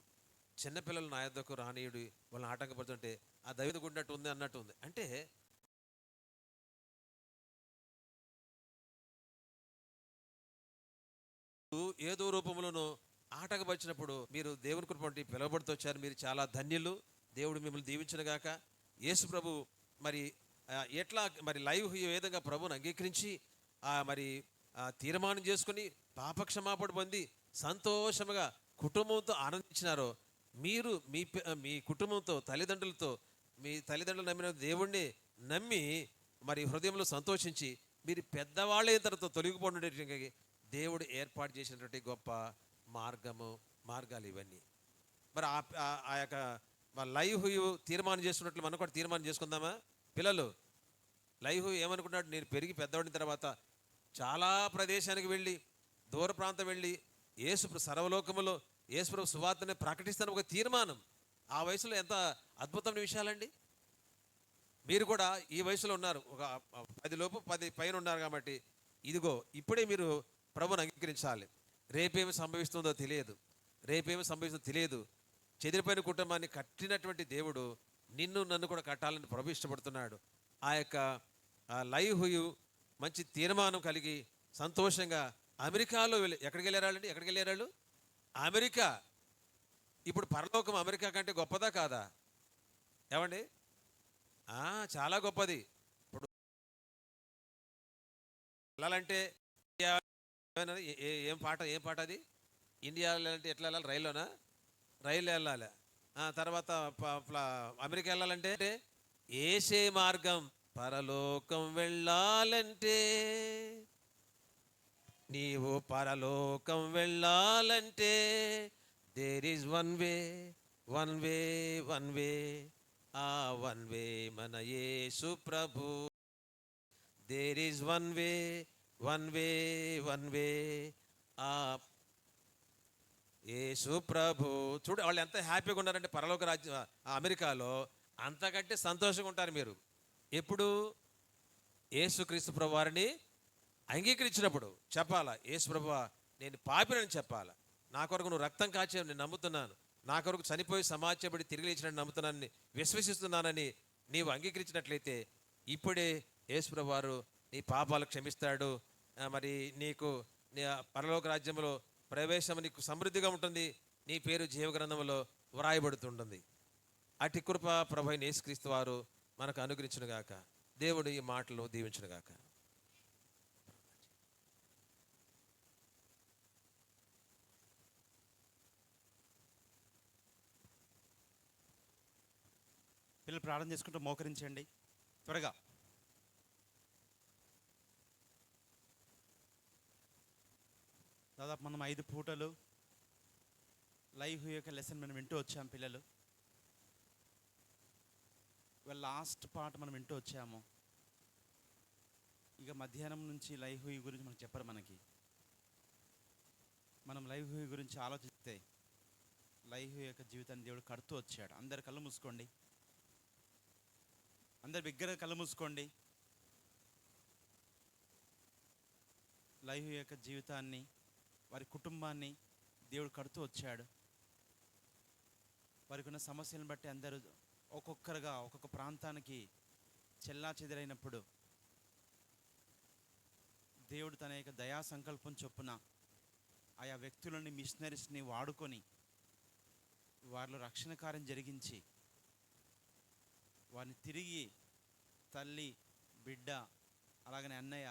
చిన్నపిల్లలు నా యొద్దకు రానీయుడు, వాళ్ళని ఆటంకపడుతుంటే ఆ దైవత గుండట్టు ఉంది అన్నట్టు ఉంది. అంటే ఏదో రూపంలోనూ ఆటంకపరిచినప్పుడు మీరు దేవుని కృప వంటి పిలువబడుతూ వచ్చారు. మీరు చాలా ధన్యులు. దేవుడు మిమ్మల్ని దీవించిన గాక. యేసు ప్రభు మరి ఎట్లా మరి లైవ్ ఏ విధంగా ప్రభుని అంగీకరించి మరి తీర్మానం చేసుకుని పాపక్షమాపణ పొంది సంతోషముగా కుటుంబంతో ఆనందించినారో, మీరు మీ కుటుంబంతో మీ తల్లిదండ్రులు నమ్మిన దేవుణ్ణి నమ్మి మరి హృదయంలో సంతోషించి మీరు పెద్దవాళ్ళైన తర్వాత తొలగిపోండి దేవుడు ఏర్పాటు చేసినటువంటి గొప్ప మార్గాలు ఇవన్నీ. మరి ఆ యొక్క లైవ్ తీర్మానం చేసుకున్నట్లు మనం కూడా తీర్మానం చేసుకుందామా? పిల్లలు లైవ్ ఏమనుకున్నాడు? నేను పెరిగి పెద్దవాడిన తర్వాత చాలా ప్రదేశానికి వెళ్ళి, దూర ప్రాంతం వెళ్ళి సర్వలోకములో యేసుప్రభు సువార్తని ప్రకటిస్తాను ఒక తీర్మానం. ఆ వయసులో ఎంత అద్భుతమైన విషయాలండి. మీరు కూడా ఈ వయసులో ఉన్నారు, ఒక 10 లోపు 10 పైన ఉన్నారు కాబట్టి ఇదిగో ఇప్పుడే మీరు ప్రభుని అంగీకరించాలి. రేపేమి సంభవిస్తుందో తెలియదు, రేపేమి సంభవిస్తుందో తెలియదు. చెదిరిపోయిన కుటుంబాన్ని కట్టినటువంటి దేవుడు నిన్ను నన్ను కూడా కట్టాలని ప్రభు ఇష్టపడుతున్నాడు. ఆ యొక్క లైవ్ హుయు మంచి తీర్మానం కలిగి సంతోషంగా అమెరికాలో ఎక్కడికి వెళ్ళారండి? ఎక్కడికి వెళ్ళారు? అమెరికా. ఇప్పుడు పరలోకం అమెరికా కంటే గొప్పదా కాదా? ఏమండి? చాలా గొప్పది. ఇప్పుడు వెళ్ళాలంటే ఏం పాట అది? ఇండియా వెళ్ళాలంటే ఎట్లా వెళ్ళాలి? రైల్లోనా? రైలు వెళ్ళాలి. తర్వాత అమెరికా వెళ్ళాలంటే ఏసే మార్గం. పరలోకం వెళ్ళాలంటే, నీవు పరలోకం వెళ్ళాలంటే there is one way, one way, one way. ఆ వన్ వే మన యేసు ప్రభు. There is one way, one way, one way. ఆ యేసు ప్రభు. చూడు వాళ్ళు ఎంత హ్యాపీగా ఉన్నారంటే పరలోక రాజ్యం అమెరికాలో అంతకంటే సంతోషంగా ఉంటారు మీరు ఎప్పుడు? యేసుక్రీస్తు ప్రభు వారిని అంగీకరించినప్పుడు చెప్పాలా, యేసు ప్రభువా నేను పాపినని చెప్పాలా, నా కొరకు నువ్వు రక్తం కాచావు నేను నమ్ముతున్నాను, నా కొరకు చనిపోయి సమాజపడి తిరిగి లేచినట్టు నమ్ముతున్నానని విశ్వసిస్తున్నానని నీవు అంగీకరించినట్లయితే ఇప్పుడే యేసు ప్రభు వారు నీ పాపాలు క్షమిస్తాడు. మరి నీకు పరలోక రాజ్యంలో ప్రవేశం నీకు సమృద్ధిగా ఉంటుంది. నీ పేరు జీవగ్రంథంలో వ్రాయబడుతుంటుంది. అట్టి కృప ప్రభు అయిన యేసుక్రీస్తు వారు మనకు అనుగ్రహించునుగాక. దేవుడు ఈ మాటలు దీవించునుగాక. పిల్లలు ప్రార్థన చేసుకుంటూ మోకరించండి త్వరగా. దాదాపు మనం 5 పూటలు లైవ్ యొక్క లెసన్ మనం వింటూ వచ్చాం పిల్లలు. లాస్ట్ పార్ట్ మనం వింటూ వచ్చాము. ఇక మధ్యాహ్నం నుంచి లైవ్ హూ గురించి మనకు చెప్పరు. మనం లైవ్ హూ గురించి ఆలోచిస్తే లైవ్ హూ యొక్క జీవితాన్ని దేవుడు కడుతూ వచ్చాడు. అందరు కళ్ళు మూసుకోండి, అందరు బిగ్గరగా కళ్ళు మూసుకోండి. లైవ్ హూ యొక్క జీవితాన్ని, వారి కుటుంబాన్ని దేవుడు కడుతూ వచ్చాడు. వారికి ఉన్న సమస్యలను బట్టి అందరూ ఒక్కొక్కరుగా ఒక్కొక్క ప్రాంతానికి చెల్లా చెదరైనప్పుడు దేవుడు తన యొక్క దయా సంకల్పం చొప్పున ఆయా వ్యక్తులని, మిషనరీస్ని వాడుకొని వారిలో రక్షణ కార్యం జరిగించి వారిని తిరిగి తల్లి, బిడ్డ, అలాగనే అన్నయ్య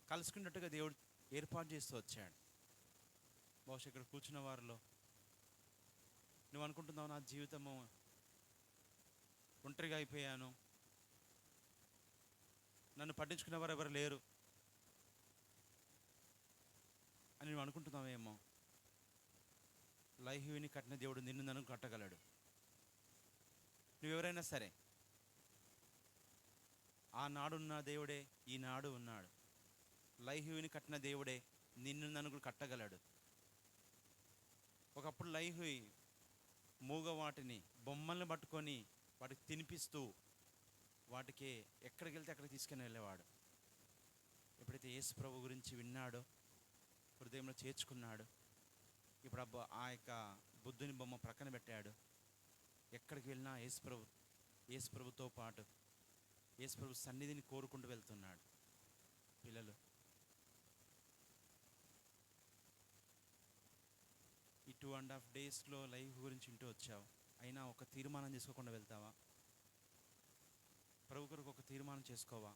కలుసుకున్నట్టుగా దేవుడు ఏర్పాటు చేస్తూ వచ్చాడు. బహుశా ఇక్కడ కూర్చున్న వారిలో నువ్వు అనుకుంటున్నావు, నా జీవితము ఒంటరిగా అయిపోయాను, నన్ను పట్టించుకునేవారు ఎవరు లేరు అని నువ్వు అనుకుంటున్నావేమో. లైవ్ హూని కట్టిన దేవుడు నిన్ను నన్ను కట్టగలడు. నువ్వెవరైనా సరే, ఆనాడున్న దేవుడే ఈనాడు ఉన్నాడు. లైవ్ హూని కట్టిన దేవుడే నిన్ను నన్ను కూడా కట్టగలడు. ఒకప్పుడు లైవ్ హూయి మూగ వాటిని, బొమ్మల్ని పట్టుకొని వాటికి తినిపిస్తూ వాటికి ఎక్కడికి వెళ్తే అక్కడికి తీసుకుని వెళ్ళేవాడు. ఎప్పుడైతే యేసు ప్రభు గురించి విన్నాడో, హృదయంలో చేర్చుకున్నాడు, ఇప్పుడు ఆ యొక్క బుద్ధుని బొమ్మ ప్రక్కన పెట్టాడు. ఎక్కడికి వెళ్ళినా యేసు ప్రభుతో పాటు యేసు ప్రభు సన్నిధిని కోరుకుంటూ వెళ్తున్నాడు. పిల్లలు, ఈ 2.5 డేస్లో లైఫ్ గురించి వింటూ వచ్చావు. అయినా ఒక తీర్మానం చేసుకోకుండా వెళ్తావా? ప్రభు కొరకు ఒక తీర్మానం చేసుకోవా?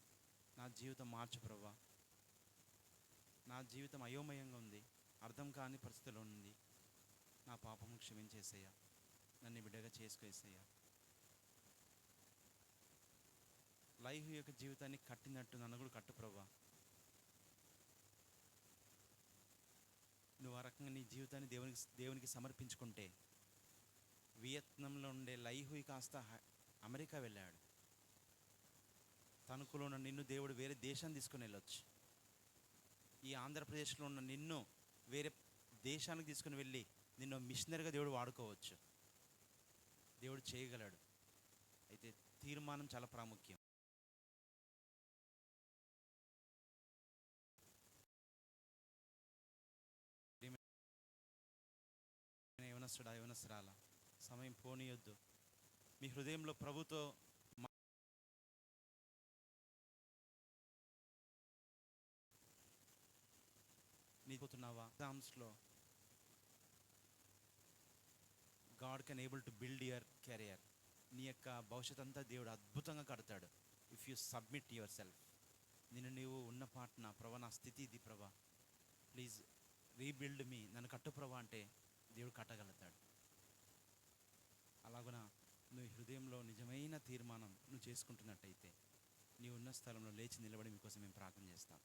నా జీవితం మార్చు ప్రభువా, నా జీవితం అయోమయంగా ఉంది, అర్థం కాని పరిస్థితిలో ఉంది, నా పాపం క్షమించేసయ్యా, నన్ను బిడ్డగా చేసుకోవేసయ్యా. లైఫ్ యొక్క జీవితాన్ని కట్టినట్టు నన్ను కూడా కట్టు ప్రభువా. నువ్వు ఆ రకంగా నీ జీవితాన్ని దేవునికి సమర్పించుకుంటే, వియత్నంలో ఉండే లైహుయి కాస్త అమెరికా వెళ్ళాడు. తణుకులో ఉన్న నిన్ను దేవుడు వేరే దేశాన్ని తీసుకుని వెళ్ళొచ్చు. ఈ ఆంధ్రప్రదేశ్లో ఉన్న నిన్ను వేరే దేశానికి తీసుకుని వెళ్ళి నిన్ను మిషనరీగా దేవుడు వాడుకోవచ్చు. దేవుడు చేయగలడు. అయితే తీర్మానం చాలా ప్రాముఖ్యం. యవనస్తుడా యవనస్తురాలా, సమయం పోనీయొద్దు. మీ హృదయంలో ప్రభుతో నీకుతున్నావా? ఎగ్జామ్స్లో God can able to build your career. నీ యొక్క భవిష్యత్ అంతా దేవుడు అద్భుతంగా కడతాడు if you submit your self. నేను నీవు ఉన్న పాటన ప్రభా, నా స్థితి ఇది ప్రభా, ప్లీజ్ రీబిల్డ్ మీ, నన్ను కట్టు ప్రభా అంటే దేవుడు కట్టగలుగుతాడు. అలాగున నువ్వు హృదయంలో నిజమైన తీర్మానం నువ్వు చేసుకుంటున్నట్టయితే నీ ఉన్న స్థలంలో లేచి నిలబడి మీకోసం మేము ప్రార్థన చేస్తాం.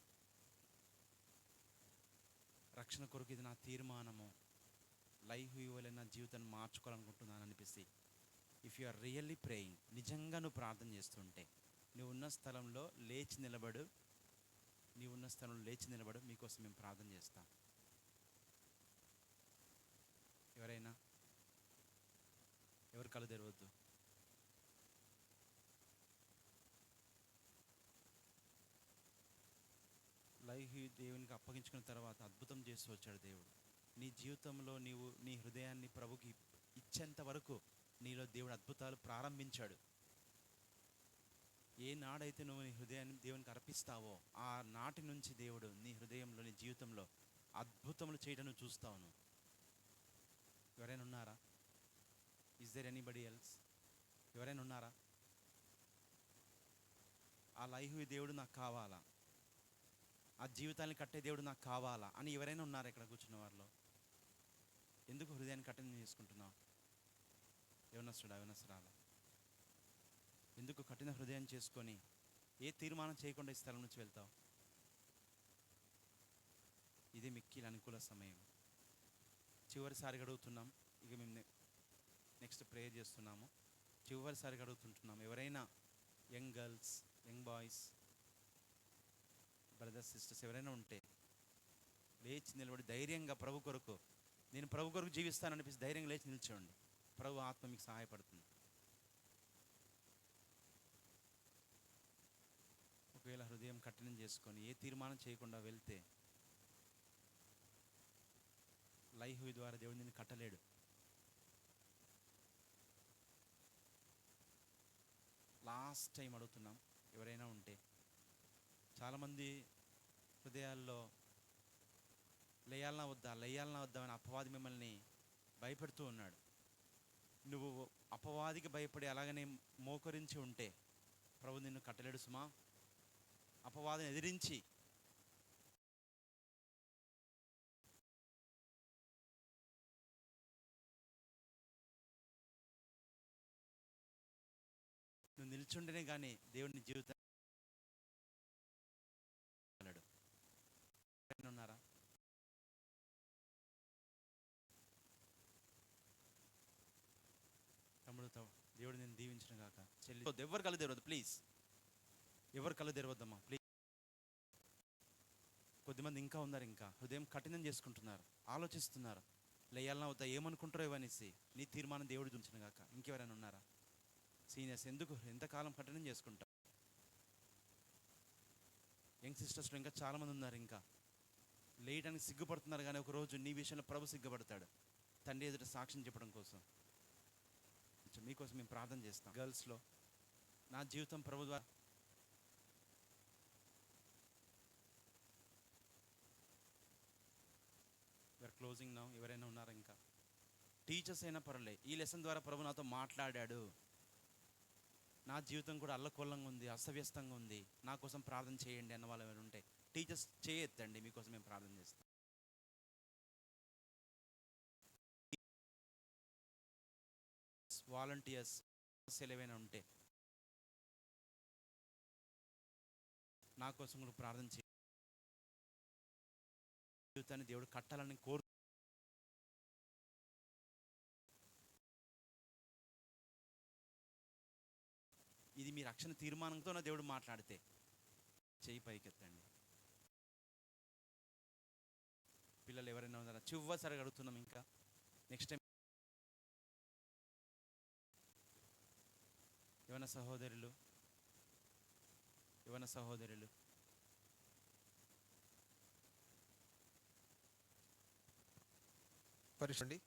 రక్షణ కొరకు ఇది నా తీర్మానము, లైఫ్ ఇవ్వలే నా జీవితాన్ని మార్చుకోవాలనుకుంటున్నాను అనిపిస్తే, if you are really praying, నిజంగా నువ్వు ప్రార్థన చేస్తుంటే నువ్వు ఉన్న స్థలంలో లేచి నిలబడు, నీవు ఉన్న స్థలంలో లేచి నిలబడు, మీకోసం మేము ప్రార్థన చేస్తాం. ఎవరైనా ఎవరు కళ్ళు తెరవద్దు. లైఫ్ దేవునికి అప్పగించుకున్న తర్వాత అద్భుతం చేస్తూ వచ్చాడు దేవుడు. నీ జీవితంలో నీవు నీ హృదయాన్ని ప్రభుకి ఇచ్చేంత వరకు నీలో దేవుడు అద్భుతాలు ప్రారంభించాడు. ఏ నాడైతే నువ్వు నీ హృదయాన్ని దేవునికి అర్పిస్తావో ఆ నాటి నుంచి దేవుడు నీ హృదయంలో నీ జీవితంలో అద్భుతములు చేయడం నువ్వు చూస్తావు. నువ్వు ఎవరైనా ఉన్నారా? Is there anybody else? ఎవరైనా ఉన్నారా? ఆ లైఫ్ దేవుడు నాకు కావాలా, ఆ జీవితాన్ని కట్టే దేవుడు నాకు కావాలా అని ఎవరైనా ఉన్నారా ఇక్కడ కూర్చున్న వారిలో? ఎందుకు హృదయాన్ని కఠినం చేసుకుంటున్నావు? యవనస్తుడా యవనస్తురాలా, ఎందుకు కఠిన హృదయం చేసుకొని ఏ తీర్మానం చేయకుండా ఈ స్థలం నుంచి వెళ్తావు? ఇదే మిక్కిలి అనుకూల సమయం. చివరిసారిగా అడుగుతున్నాం, ఇక మేము నెక్స్ట్ ప్రేయర్ చేస్తున్నాము. చివరిసారిగా అడుగుతుంటున్నాం, ఎవరైనా young girls, young boys, brothers, sisters ఎవరైనా ఉంటే లేచి నిలబడి ధైర్యంగా ప్రభు కొరకు, నేను ప్రభు కొరకు జీవిస్తాననిపిస్తే ధైర్యంగా లేచి నిల్చోండి. ప్రభు ఆత్మ మీకు సహాయపడుతుంది. ఒకవేళ హృదయం కఠినం చేసుకొని ఏ తీర్మానం చేయకుండా వెళ్తే లైఫ్ ద్వారా దేవుడు నిన్ను కట్టలేడు. లాస్ట్ టైం అడుగుతున్నాం, ఎవరైనా ఉంటే. చాలామంది హృదయాల్లో లేయాలనా వద్దా అని అపవాది మిమ్మల్ని భయపెడుతూ ఉన్నాడు. నువ్వు అపవాదికి భయపడి అలాగనే మోకరించి ఉంటే ప్రభు నిన్ను కట్టలేడు సుమా. అపవాదిని ఎదిరించి నువ్వు నిల్చుంటేనే కానీ దేవుడిని జీవితం ఉన్నారా? తమ్ముడుతో దేవుడు నేను దీవించిన కాక. చెల్లి ఎవరు కళ్ళు తెరవద్దు ప్లీజ్, ఎవరు కళ్ళు తెరవద్దమ్మా ప్లీజ్. కొద్దిమంది ఇంకా ఉన్నారు, ఇంకా హృదయం కఠినం చేసుకుంటున్నారు, ఆలోచిస్తున్నారు, లేయాలన్నా వద్దా, ఏమనుకుంటారో ఇవనేసి. నీ తీర్మానం దేవుడు చూంచిన కాక. ఇంకెవరైనా ఉన్నారా? సీనియర్స్ ఎందుకు ఎంతకాలం కఠినం చేసుకుంటారు? యంగ్ సిస్టర్స్లో ఇంకా చాలామంది ఉన్నారు, ఇంకా లేయడానికి సిగ్గుపడుతున్నారు. కానీ ఒకరోజు నీ విషయంలో ప్రభు సిగ్గుపడతాడు, తండ్రి ఎదుట సాక్ష్యం చెప్పడం కోసం. మీకోసం మేము ప్రార్థన చేస్తాం. గర్ల్స్లో నా జీవితం ప్రభు ద్వారా క్లోజింగ్ నౌ. ఎవరైనా ఉన్నారా? ఇంకా టీచర్స్ అయినా పర్లే, ఈ లెసన్ ద్వారా ప్రభు నాతో మాట్లాడాడు, నా జీవితం కూడా అల్లకొల్లంగా ఉంది, అస్తవ్యస్తంగా ఉంది, నా కోసం ప్రార్థన చేయండి అన్న వాళ్ళు ఎవరు ఉంటే టీచర్స్ చేయొద్దండి, మీకోసం మేము ప్రార్థన చేస్తాం. వాలంటీర్స్ ఏవైనా ఉంటే నా కోసం కూడా ప్రార్థన చేయ, జీవితాన్ని దేవుడు కట్టాలని కోరు. ఇది మీ రక్షణ తీర్మానంతో నా దేవుడు మాట్లాడితే చేయి పైకెత్తండి. పిల్లలు ఎవరైనా ఉన్నారా? చివరిసారి అడుగుతున్నాం. ఇంకా నెక్స్ట్ టైం ఏమైనా సహోదరులు పరిశండి